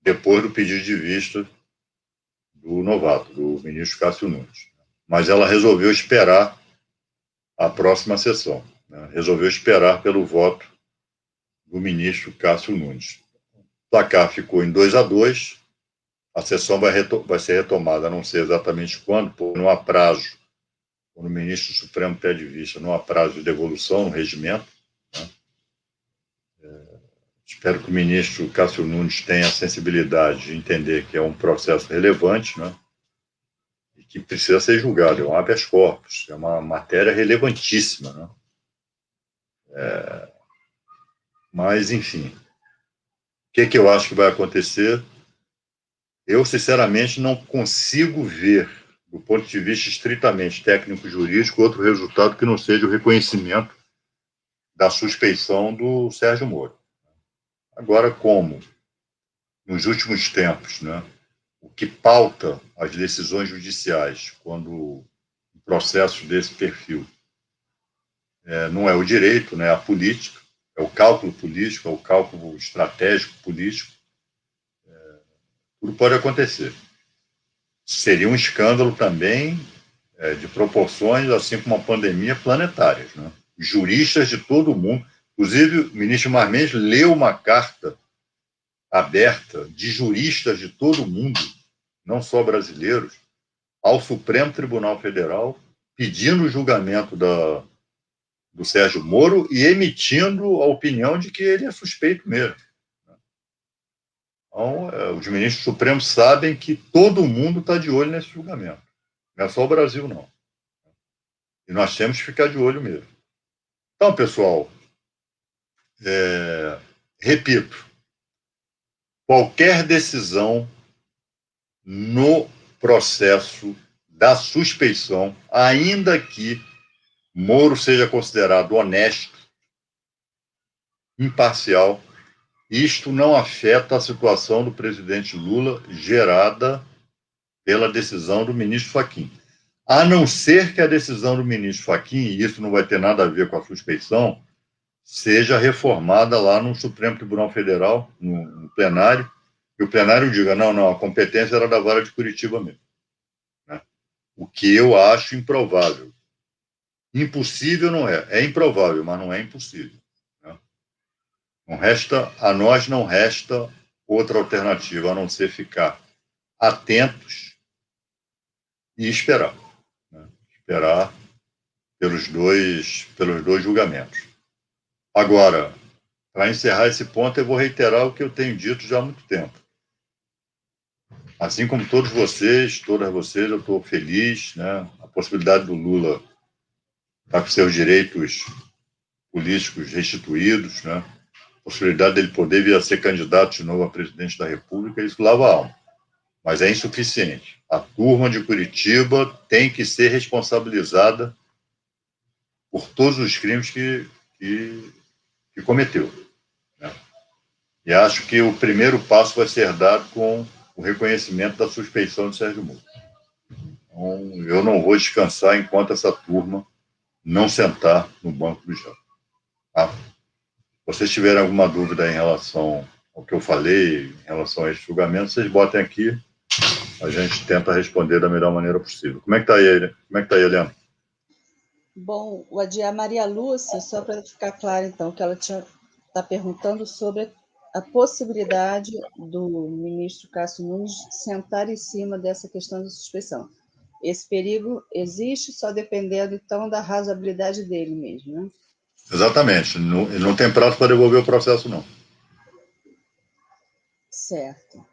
depois do pedido de vista do novato, do ministro Cássio Nunes. Mas ela resolveu esperar a próxima sessão, né? Resolveu esperar pelo voto do ministro Cássio Nunes. O placar ficou em 2-2, a sessão vai ser retomada, não sei exatamente quando, porque não há prazo, quando o ministro Supremo pede vista, não há prazo de devolução no regimento. Né? Espero que o ministro Cássio Nunes tenha a sensibilidade de entender que é um processo relevante, né? E que precisa ser julgado, é um habeas corpus, é uma matéria relevantíssima. Né? Mas, enfim, o que eu acho que vai acontecer? Eu, sinceramente, não consigo ver, do ponto de vista estritamente técnico-jurídico, outro resultado que não seja o reconhecimento da suspeição do Sérgio Moro. Agora, como nos últimos tempos, né, o que pauta as decisões judiciais quando um processo desse perfil não é o direito, né, é a política, é o cálculo político, é o cálculo estratégico político, tudo pode acontecer. Seria um escândalo também de proporções, assim como uma pandemia, planetárias. Né? Juristas de todo o mundo, inclusive o ministro Marmendes leu uma carta aberta de juristas de todo o mundo, não só brasileiros, ao Supremo Tribunal Federal, pedindo o julgamento do Sérgio Moro e emitindo a opinião de que ele é suspeito mesmo. Então, os ministros supremos sabem que todo mundo está de olho nesse julgamento. Não é só o Brasil, não. E nós temos que ficar de olho mesmo. Então, pessoal, repito, qualquer decisão no processo da suspeição, ainda que Moro seja considerado honesto, imparcial, isto não afeta a situação do presidente Lula gerada pela decisão do ministro Fachin. A não ser que a decisão do ministro Fachin, e isso não vai ter nada a ver com a suspeição, seja reformada lá no Supremo Tribunal Federal, no plenário, e o plenário diga, não, a competência era da Vara de Curitiba mesmo. Né? O que eu acho improvável. Impossível não é. É improvável, mas não é impossível. Né? A nós não resta outra alternativa, a não ser ficar atentos e esperar. Né? Esperar pelos dois julgamentos. Agora, para encerrar esse ponto, eu vou reiterar o que eu tenho dito já há muito tempo. Assim como todas vocês, eu estou feliz, né? A possibilidade do Lula estar com seus direitos políticos restituídos, né? A possibilidade dele poder vir a ser candidato de novo a presidente da República, isso lava a alma. Mas é insuficiente. A turma de Curitiba tem que ser responsabilizada por todos os crimes que cometeu. Né? E acho que o primeiro passo vai ser dado com o reconhecimento da suspeição de Sérgio Moro. Então, eu não vou descansar enquanto essa turma não sentar no banco do júri. Tá? Se vocês tiverem alguma dúvida em relação ao que eu falei, em relação a esse julgamento, vocês botem aqui, a gente tenta responder da melhor maneira possível. Como é que está aí, Helena? Bom, a Maria Lúcia, só para ficar claro, então, que ela está perguntando sobre a possibilidade do ministro Cássio Nunes sentar em cima dessa questão da suspeição. Esse perigo existe, só dependendo, então, da razoabilidade dele mesmo, né? Exatamente. Ele não tem prazo para devolver o processo, não. Certo.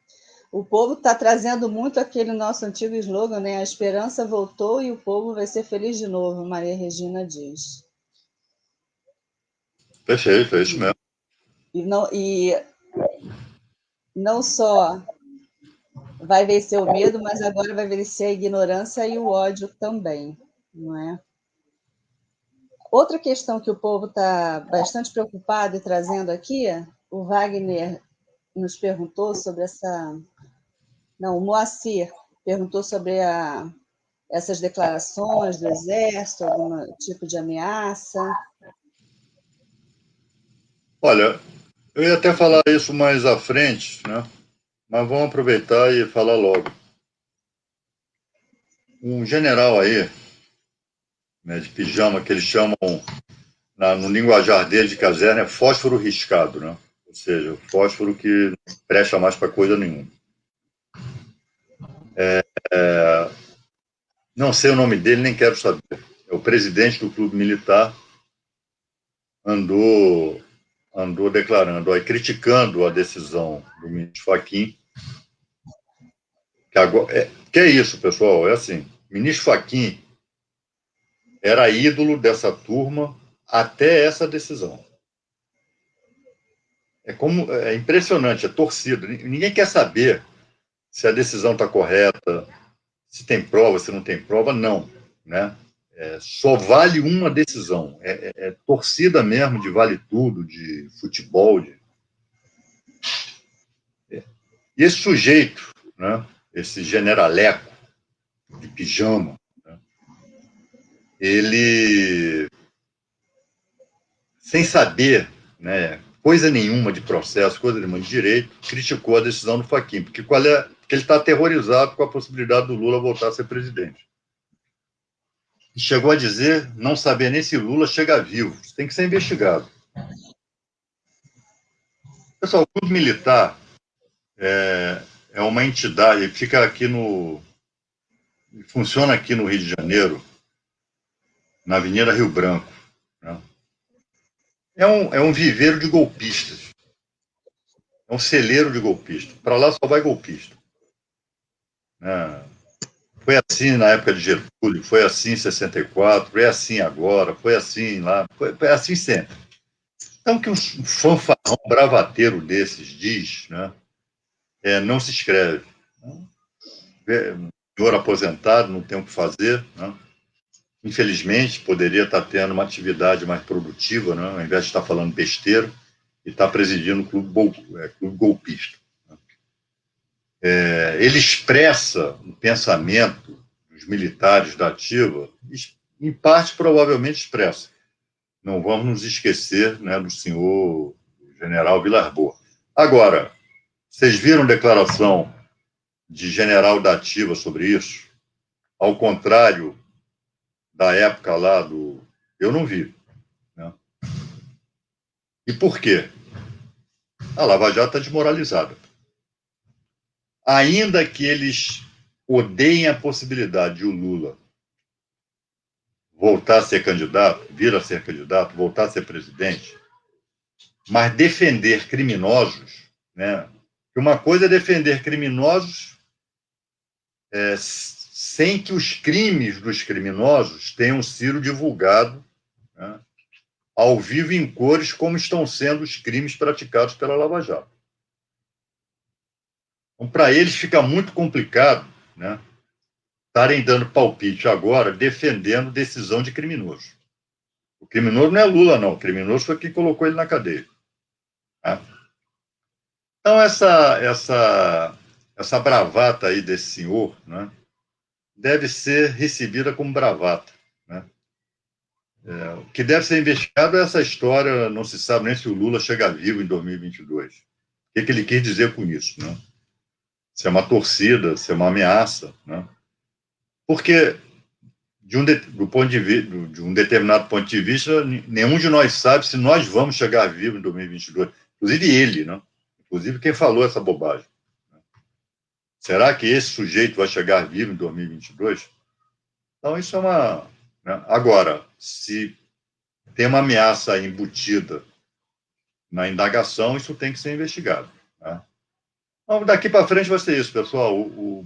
O povo está trazendo muito aquele nosso antigo slogan, né? A esperança voltou e o povo vai ser feliz de novo, Maria Regina diz. Perfeito, é isso mesmo. E não só vai vencer o medo, mas agora vai vencer a ignorância e o ódio também, não é? Outra questão que o povo está bastante preocupado e trazendo aqui, o Wagner nos perguntou sobre essa... Não, o Moacir perguntou sobre essas declarações do Exército, algum tipo de ameaça. Olha, eu ia até falar isso mais à frente, né? Mas vamos aproveitar e falar logo. Um general aí, né, de pijama, que eles chamam, no linguajar dele de caserna, é fósforo riscado, né? Ou seja, fósforo que não presta mais para coisa nenhuma. Não sei o nome dele, nem quero saber. É o presidente do clube militar, andou declarando, criticando a decisão do ministro Fachin, que é isso, pessoal, é assim, o ministro Fachin era ídolo dessa turma até essa decisão. É impressionante, é torcida. Ninguém quer saber se a decisão está correta, se tem prova, se não tem prova, não. Né? Só vale uma decisão. É torcida mesmo de vale tudo, de futebol. E esse sujeito, né, esse generaleco de pijama, né, ele, sem saber, né, coisa nenhuma de processo, coisa nenhuma de direito, criticou a decisão do Fachin, porque ele está aterrorizado com a possibilidade do Lula voltar a ser presidente. E chegou a dizer não saber nem se Lula chega vivo, isso tem que ser investigado. Pessoal, o Clube Militar é uma entidade, funciona aqui no Rio de Janeiro, na Avenida Rio Branco. Né? É um viveiro de golpistas. É um celeiro de golpistas. Para lá só vai golpista. Foi assim na época de Getúlio, foi assim em 64, foi assim agora, foi assim lá, foi assim sempre. Então, que um fanfarrão bravateiro desses diz, né, não se escreve. Senhor aposentado, não tem o que fazer, né? Infelizmente, poderia estar tendo uma atividade mais produtiva, né, ao invés de estar falando besteira, e estar presidindo o clube golpista. Ele expressa um pensamento dos militares da ativa, em parte, provavelmente expressa. Não vamos nos esquecer, né, do senhor general Vilas Boas. Agora, vocês viram declaração de general da ativa sobre isso? Ao contrário da época lá do... Eu não vi. Né? E por quê? A Lava Jato está desmoralizada. Ainda que eles odeiem a possibilidade de o Lula voltar a ser candidato, vir a ser candidato, voltar a ser presidente, mas defender criminosos, né? Uma coisa é defender criminosos sem que os crimes dos criminosos tenham sido divulgados, né, ao vivo em cores, como estão sendo os crimes praticados pela Lava Jato. Então, para eles fica muito complicado, né, estarem dando palpite agora, defendendo decisão de criminoso. O criminoso não é Lula, não. O criminoso foi quem colocou ele na cadeia. Tá? Então, essa bravata aí desse senhor, né, deve ser recebida como bravata. Né? O que deve ser investigado é essa história, não se sabe nem se o Lula chega vivo em 2022. O que ele quis dizer com isso? Né? Se é uma torcida, se é uma ameaça. Né? Porque, do ponto de um determinado ponto de vista, nenhum de nós sabe se nós vamos chegar vivo em 2022. Inclusive ele, né? Inclusive quem falou essa bobagem. Será que esse sujeito vai chegar vivo em 2022? Então, isso é uma... Né? Agora, se tem uma ameaça embutida na indagação, isso tem que ser investigado. Né? Então, daqui para frente vai ser isso, pessoal. O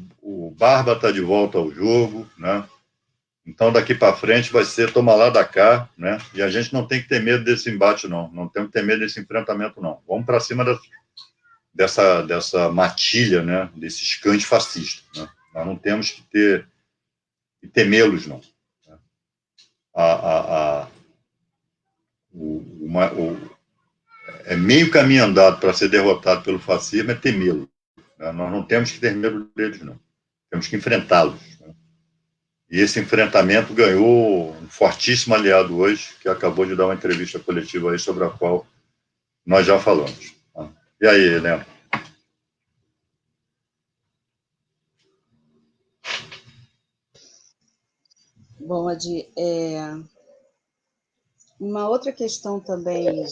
Barba está de volta ao jogo, né? Então, daqui para frente vai ser toma lá da cá, né? E a gente não tem que ter medo desse embate, não. Não temos que ter medo desse enfrentamento, não. Vamos para cima dessa matilha, né? Desse escante fascista. Né? Nós não temos que temê-los, não. É meio caminho andado para ser derrotado pelo fascismo é temê-lo. Né? Nós não temos que ter medo deles, não. Temos que enfrentá-los. Né? E esse enfrentamento ganhou um fortíssimo aliado hoje, que acabou de dar uma entrevista coletiva aí sobre a qual nós já falamos. Tá? E aí, Helena? Bom, Adi, uma outra questão também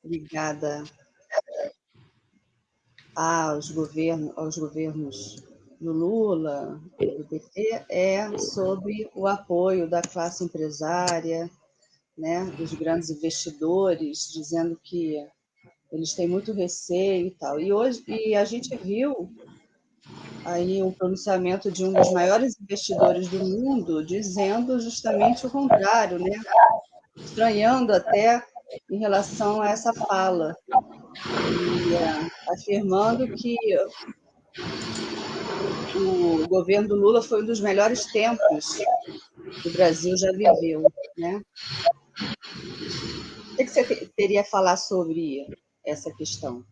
ligada aos governos do Lula e do PT é sobre o apoio da classe empresária, né, dos grandes investidores, dizendo que eles têm muito receio e tal. E a gente viu aí o pronunciamento de um dos maiores investidores do mundo dizendo justamente o contrário, né? Estranhando até em relação a essa fala, e afirmando que o governo do Lula foi um dos melhores tempos que o Brasil já viveu. Né? O que você teria a falar sobre essa questão?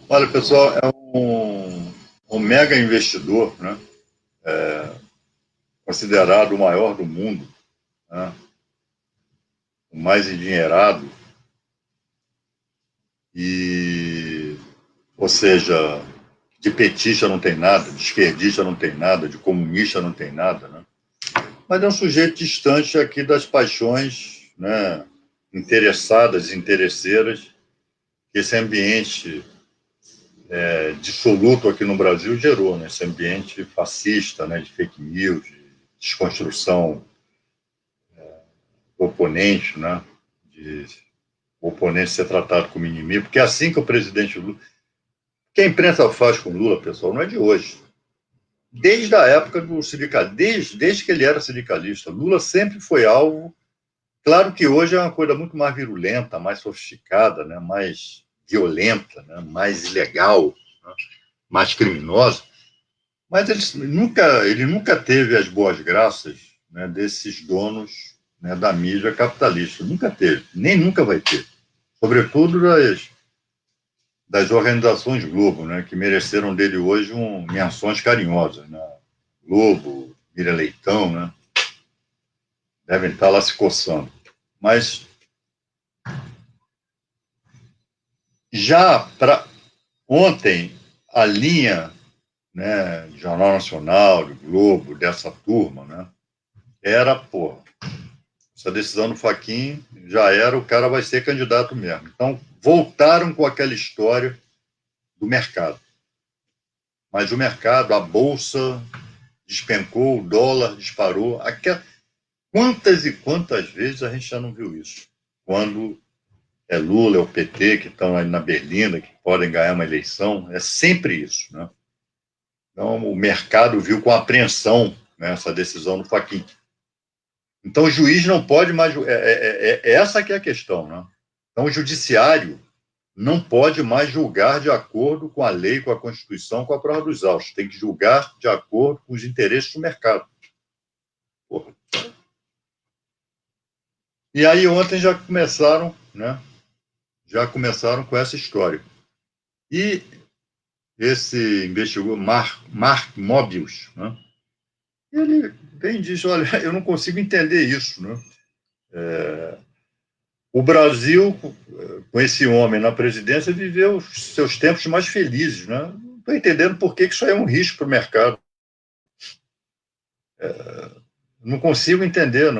Olha, pessoal, é um mega investidor, né? Considerado o maior do mundo, né? O mais endinheirado, ou seja, de petista não tem nada, de esquerdista não tem nada, de comunista não tem nada, né? Mas é um sujeito distante aqui das paixões, né, interessadas, interesseiras, que esse ambiente dissoluto aqui no Brasil gerou, né? Esse ambiente fascista, né, de fake news, de desconstrução do oponente, né, de o oponente ser tratado como inimigo, porque é assim que o presidente Lula... O que a imprensa faz com Lula, pessoal, não é de hoje. Desde a época do sindicalismo, desde que ele era sindicalista, Lula sempre foi alvo Claro que hoje é uma coisa muito mais virulenta, mais sofisticada, né? Mais violenta, né? Mais ilegal, né? Mais criminosa, mas ele nunca teve as boas graças, né, desses donos, né, da mídia capitalista. Nunca teve, nem nunca vai ter. Sobretudo das organizações Globo, né, que mereceram dele hoje menções carinhosas. Né? Globo, Miriam Leitão, né, devem estar lá se coçando. Mas já para ontem, a linha, né, Jornal Nacional, do Globo, dessa turma, né, era, pô, essa decisão do Fachin já era, o cara vai ser candidato mesmo. Então, voltaram com aquela história do mercado. Mas o mercado, a bolsa despencou, o dólar disparou. Quantas e quantas vezes a gente já não viu isso? Quando é Lula, é o PT, que estão aí na berlinda, que podem ganhar uma eleição, é sempre isso. Né? Então, o mercado viu com apreensão, né, essa decisão do Fachin. Então, o juiz não pode mais. Essa que é a questão. Né? Então, o judiciário não pode mais julgar de acordo com a lei, com a Constituição, com a prova dos autos. Tem que julgar de acordo com os interesses do mercado. Porra. E aí, ontem já começaram, né? Já começaram com essa história. E esse investigador, Mark Mobius, né? Ele vem e diz: olha, eu não consigo entender isso. Né? O Brasil, com esse homem na presidência, viveu os seus tempos mais felizes. Né? Não estou entendendo por que isso aí é um risco para o mercado. Não consigo entender.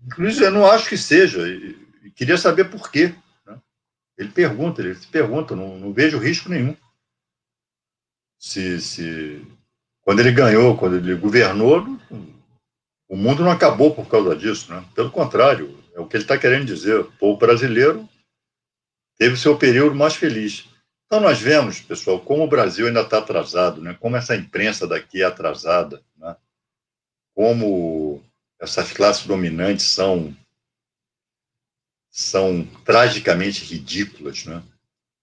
Inclusive, eu não acho que seja. E queria saber por quê. Né? Ele se pergunta, não vejo risco nenhum. Quando ele ganhou, quando ele governou, o mundo não acabou por causa disso. Né? Pelo contrário, é o que ele está querendo dizer. O povo brasileiro teve o seu período mais feliz. Então, nós vemos, pessoal, como o Brasil ainda está atrasado, né? Como essa imprensa daqui é atrasada, né? Como essas classes dominantes são tragicamente ridículas, né?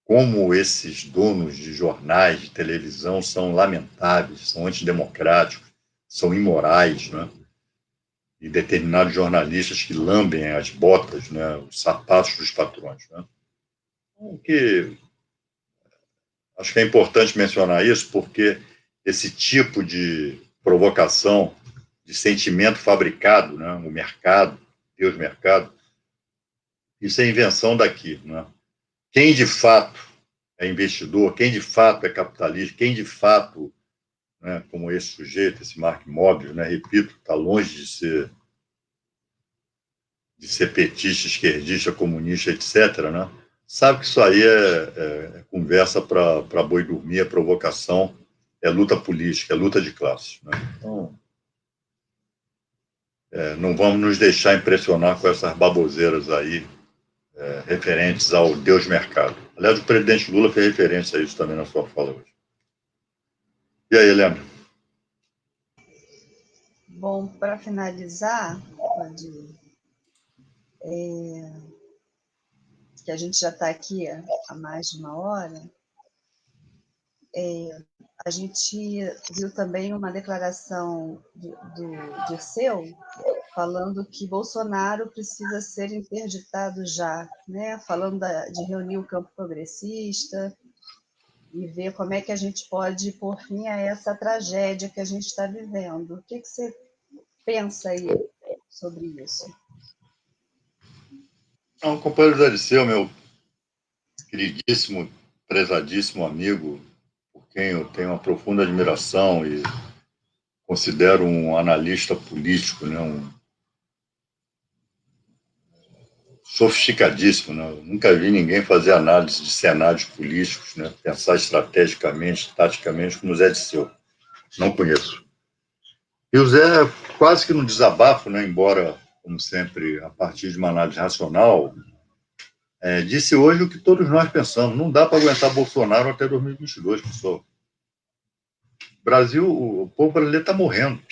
Como esses donos de jornais, de televisão, são lamentáveis, são antidemocráticos, são imorais, né? E determinados jornalistas que lambem as botas, né? Os sapatos dos patrões. Né? Acho que é importante mencionar isso, porque esse tipo de provocação, de sentimento fabricado, né? O mercado, Deus mercado, isso é invenção daqui. Né? Quem de fato é investidor, quem de fato é capitalista, quem de fato, né, como esse sujeito, esse Mark Mobius, né, repito, está longe de ser petista, esquerdista, comunista, etc., né, sabe que isso aí é conversa para boi dormir, é provocação, é luta política, é luta de classes. Né? Então, não vamos nos deixar impressionar com essas baboseiras aí, referentes ao Deus mercado. Aliás, o presidente Lula fez referência a isso também na sua fala hoje. E aí, Helena? Bom, para finalizar, que a gente já está aqui há mais de uma hora, a gente viu também uma declaração do Dirceu falando que Bolsonaro precisa ser interditado já, né? Falando de reunir o campo progressista e ver como é que a gente pode pôr fim a essa tragédia que a gente está vivendo. O que você pensa aí sobre isso? O companheiro da Dirceu, meu queridíssimo, prezadíssimo amigo, por quem eu tenho uma profunda admiração e considero um analista político, né, sofisticadíssimo. Né? Eu nunca vi ninguém fazer análise de cenários políticos, né, pensar estrategicamente, taticamente, como o Zé Dirceu. Não conheço. E o Zé, quase que no desabafo, né, embora, como sempre, a partir de uma análise racional, disse hoje o que todos nós pensamos: não dá para aguentar Bolsonaro até 2022, pessoal. O povo brasileiro está morrendo.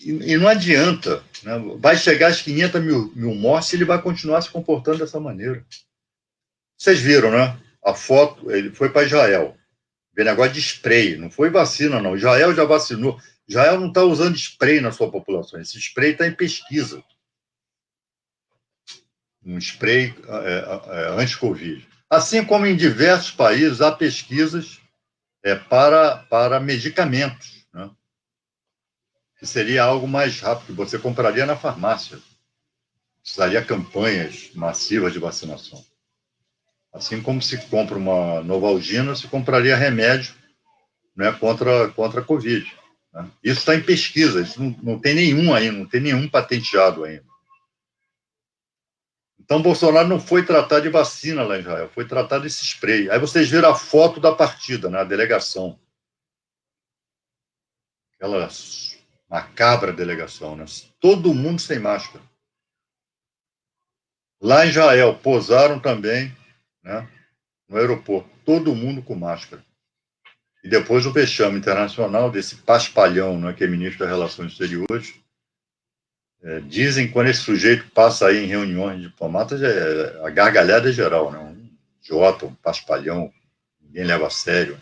E não adianta, né? Vai chegar às 500 mil mortes e ele vai continuar se comportando dessa maneira. Vocês viram, né? A foto, ele foi para Israel. Vê negócio de spray, não foi vacina, não. Israel já vacinou. Israel não está usando spray na sua população. Esse spray está em pesquisa. Um spray anti-Covid. Assim como em diversos países há pesquisas para medicamentos, né? Que seria algo mais rápido, que você compraria na farmácia. Precisaria campanhas massivas de vacinação. Assim como se compra uma Novalgina, se compraria remédio, né, contra a Covid. Né? Isso está em pesquisa, isso não tem nenhum ainda, não tem nenhum patenteado ainda. Então, Bolsonaro não foi tratar de vacina lá em Israel, foi tratar desse spray. Aí vocês viram a foto da partida, na delegação. Aquela macabra delegação, né? Todo mundo sem máscara. Lá em Israel, posaram também, né, no aeroporto, todo mundo com máscara. E depois o vexame internacional desse paspalhão, né, que é ministro das Relações Exteriores. Dizem que quando esse sujeito passa aí em reuniões diplomatas, a gargalhada é geral, né? Um idiota, um paspalhão, ninguém leva a sério.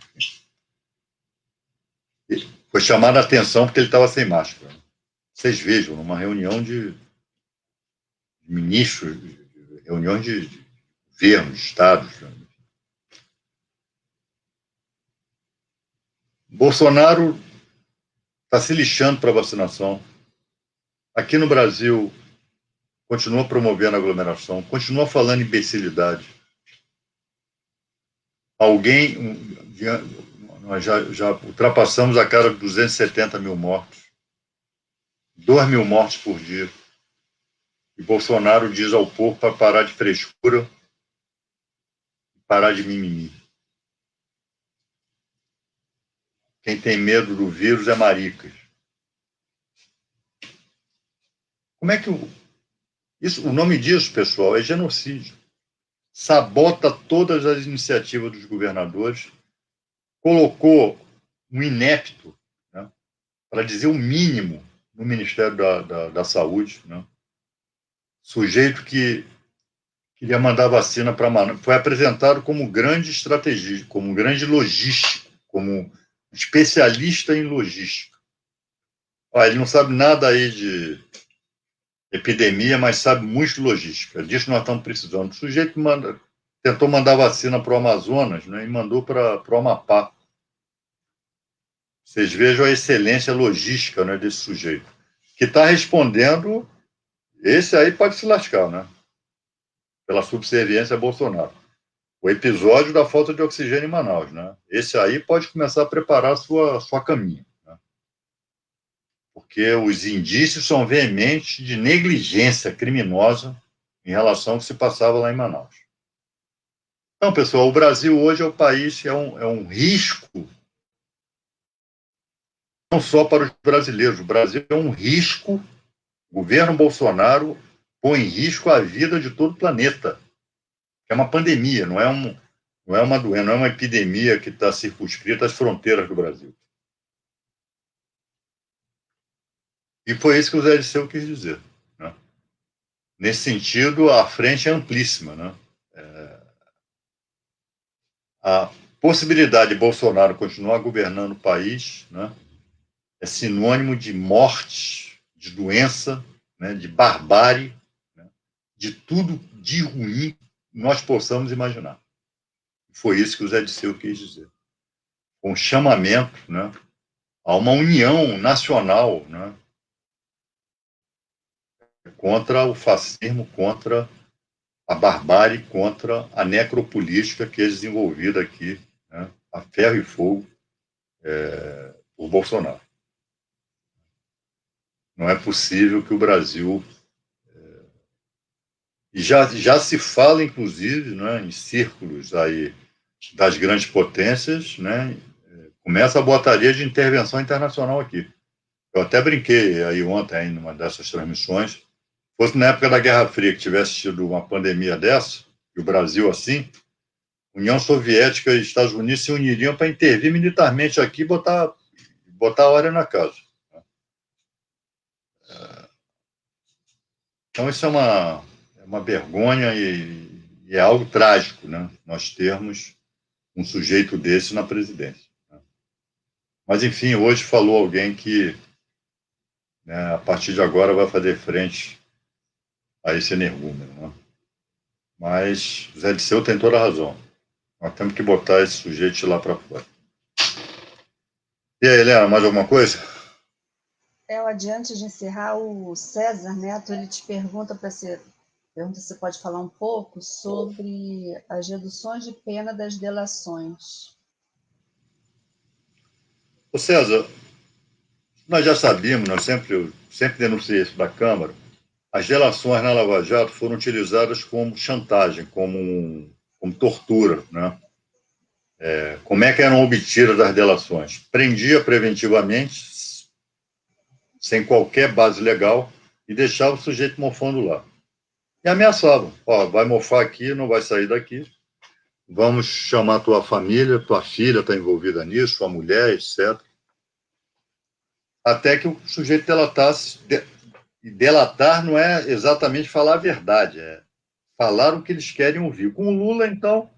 E foi chamada a atenção porque ele estava sem máscara. Vocês vejam, numa reunião de ministros, reuniões de governos, de estados. Bolsonaro está se lixando para a vacinação. Aqui no Brasil, continua promovendo a aglomeração, continua falando imbecilidade. Nós já ultrapassamos a cara de 270 mil mortos, 2 mil mortes por dia. E Bolsonaro diz ao povo para parar de frescura, parar de mimimi. Quem tem medo do vírus é maricas. Como é que o nome disso, pessoal, é genocídio. Sabota todas as iniciativas dos governadores, colocou um inepto, né, para dizer o mínimo, no Ministério da Saúde, né? Sujeito que queria mandar vacina para Manaus. Foi apresentado como grande estrategista, como grande logístico, como especialista em logística. Ele não sabe nada aí de epidemia, mas sabe muito de logística. Disso nós estamos precisando. O sujeito tentou mandar vacina para o Amazonas, né, e mandou para o Amapá. Vocês vejam a excelência logística, né, desse sujeito, que está respondendo. Esse aí pode se lascar, né? Pela subserviência a Bolsonaro. O episódio da falta de oxigênio em Manaus, né? Esse aí pode começar a preparar a sua caminha, né? Porque os indícios são veementes de negligência criminosa em relação ao que se passava lá em Manaus. Então, pessoal, o Brasil hoje é o país, é um risco, não só para os brasileiros. O Brasil é um risco. O governo Bolsonaro põe em risco a vida de todo o planeta. É uma pandemia, não é uma doença, não é uma epidemia que está circunscrita às fronteiras do Brasil. E foi isso que o Zé Dirceu quis dizer, né? Nesse sentido, a frente é amplíssima, né? A possibilidade de Bolsonaro continuar governando o país, né, é sinônimo de morte, de doença, né, de barbárie, né, de tudo de ruim que nós possamos imaginar. Foi isso que o Zé Dirceu quis dizer. Um chamamento, né, a uma união nacional, né, contra o fascismo, contra a barbárie, contra a necropolítica que é desenvolvida aqui, né, a ferro e fogo, por Bolsonaro. Não é possível que o Brasil... E já se fala, inclusive, né, em círculos aí das grandes potências, né, começa a botaria de intervenção internacional aqui. Eu até brinquei aí ontem, em uma dessas transmissões, se fosse na época da Guerra Fria que tivesse tido uma pandemia dessa, e o Brasil assim, União Soviética e Estados Unidos se uniriam para intervir militarmente aqui e botar a ordem na casa. Então, isso é uma vergonha e é algo trágico, né? Nós termos um sujeito desse na presidência. Né? Mas, enfim, hoje falou alguém que, né, a partir de agora, vai fazer frente a esse energúmeno. Né? Mas Zé Disseu tem toda a razão. Nós temos que botar esse sujeito lá para fora. E aí, Helena, mais alguma coisa? Adiante de encerrar, o César Neto, ele te pergunta se você pode falar um pouco sobre as reduções de pena das delações. Ô César, nós já sabíamos, eu sempre denunciei isso da Câmara, as delações na Lava Jato foram utilizadas como chantagem, como tortura, né? Como é que eram obtidas as delações? Prendia preventivamente, sem qualquer base legal, e deixava o sujeito mofando lá. E ameaçavam, ó, vai mofar aqui, não vai sair daqui, vamos chamar tua família, tua filha está envolvida nisso, tua mulher, etc. Até que o sujeito delatasse. E delatar não é exatamente falar a verdade, é falar o que eles querem ouvir. Com o Lula, então,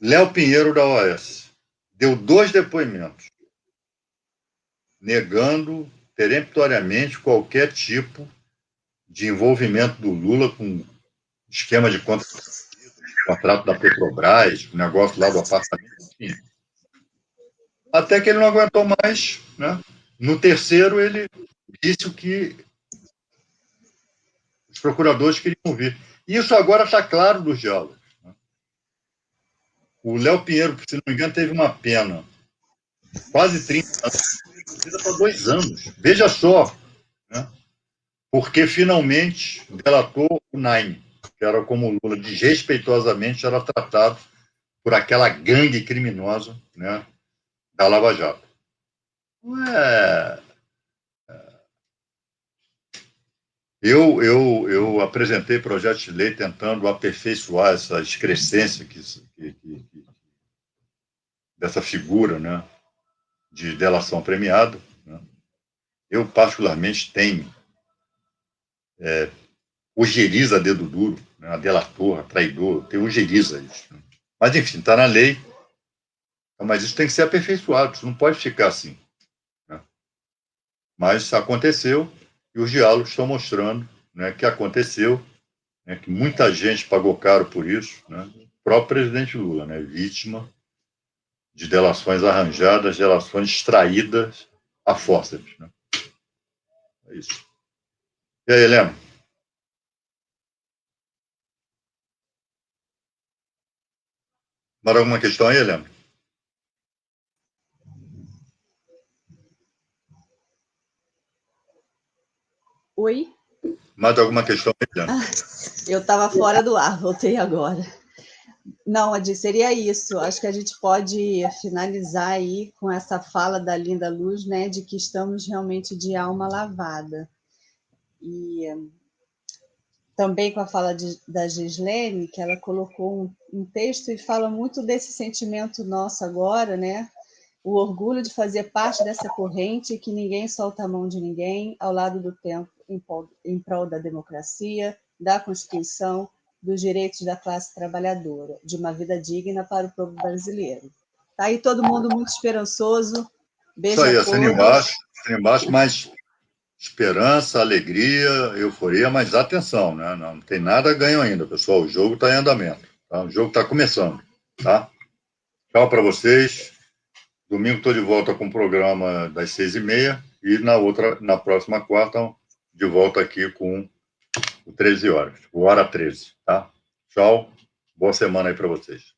Léo Pinheiro, da OAS, deu 2 depoimentos, negando peremptoriamente qualquer tipo de envolvimento do Lula com esquema de contrato da Petrobras, o negócio lá do apartamento, enfim. Até que ele não aguentou mais, né? No terceiro, ele disse o que os procuradores queriam ouvir. Isso agora está claro dos diálogos. O Léo Pinheiro, se não me engano, teve uma pena quase 30 anos, reduzida para 2 anos. Veja só, né? Porque finalmente delatou o Naime, que era como o Lula desrespeitosamente era tratado por aquela gangue criminosa, né, da Lava Jato. É... Eu apresentei projeto de lei tentando aperfeiçoar essa excrescência dessa figura, né, de delação premiada. Né? Eu, particularmente, tenho ojeriza dedo duro, né, a delator, a traidor, tem ojeriza isso. Né? Mas, enfim, está na lei, mas isso tem que ser aperfeiçoado, isso não pode ficar assim. Né? Mas isso aconteceu e os diálogos estão mostrando, né, que aconteceu, né, que muita gente pagou caro por isso, né? O próprio presidente Lula, né, vítima de delações arranjadas, delações extraídas a fórceps. Né? É isso. E aí, Helena? Mais alguma questão aí, Helena? Oi? Mais alguma questão aí, Helena? Eu estava fora do ar, voltei agora. Não, Adi, seria isso. Acho que a gente pode finalizar aí com essa fala da Linda Luz, né, de que estamos realmente de alma lavada. E também com a fala da Gislene, que ela colocou um texto e fala muito desse sentimento nosso agora, né? O orgulho de fazer parte dessa corrente que ninguém solta a mão de ninguém, ao lado do tempo, em prol da democracia, da Constituição, dos direitos da classe trabalhadora, de uma vida digna para o povo brasileiro. Está aí todo mundo muito esperançoso. Isso Beijo aí, a todos. assina embaixo, mas esperança, alegria, euforia, mas atenção, né? Não tem nada ganho ainda, pessoal. O jogo está em andamento. Tá? O jogo está começando. Tá? Tchau para vocês. Domingo estou de volta com o programa das 6h30 e na próxima quarta, de volta aqui com o 13 horas, o Hora 13. Tá? Tchau. Boa semana aí para vocês.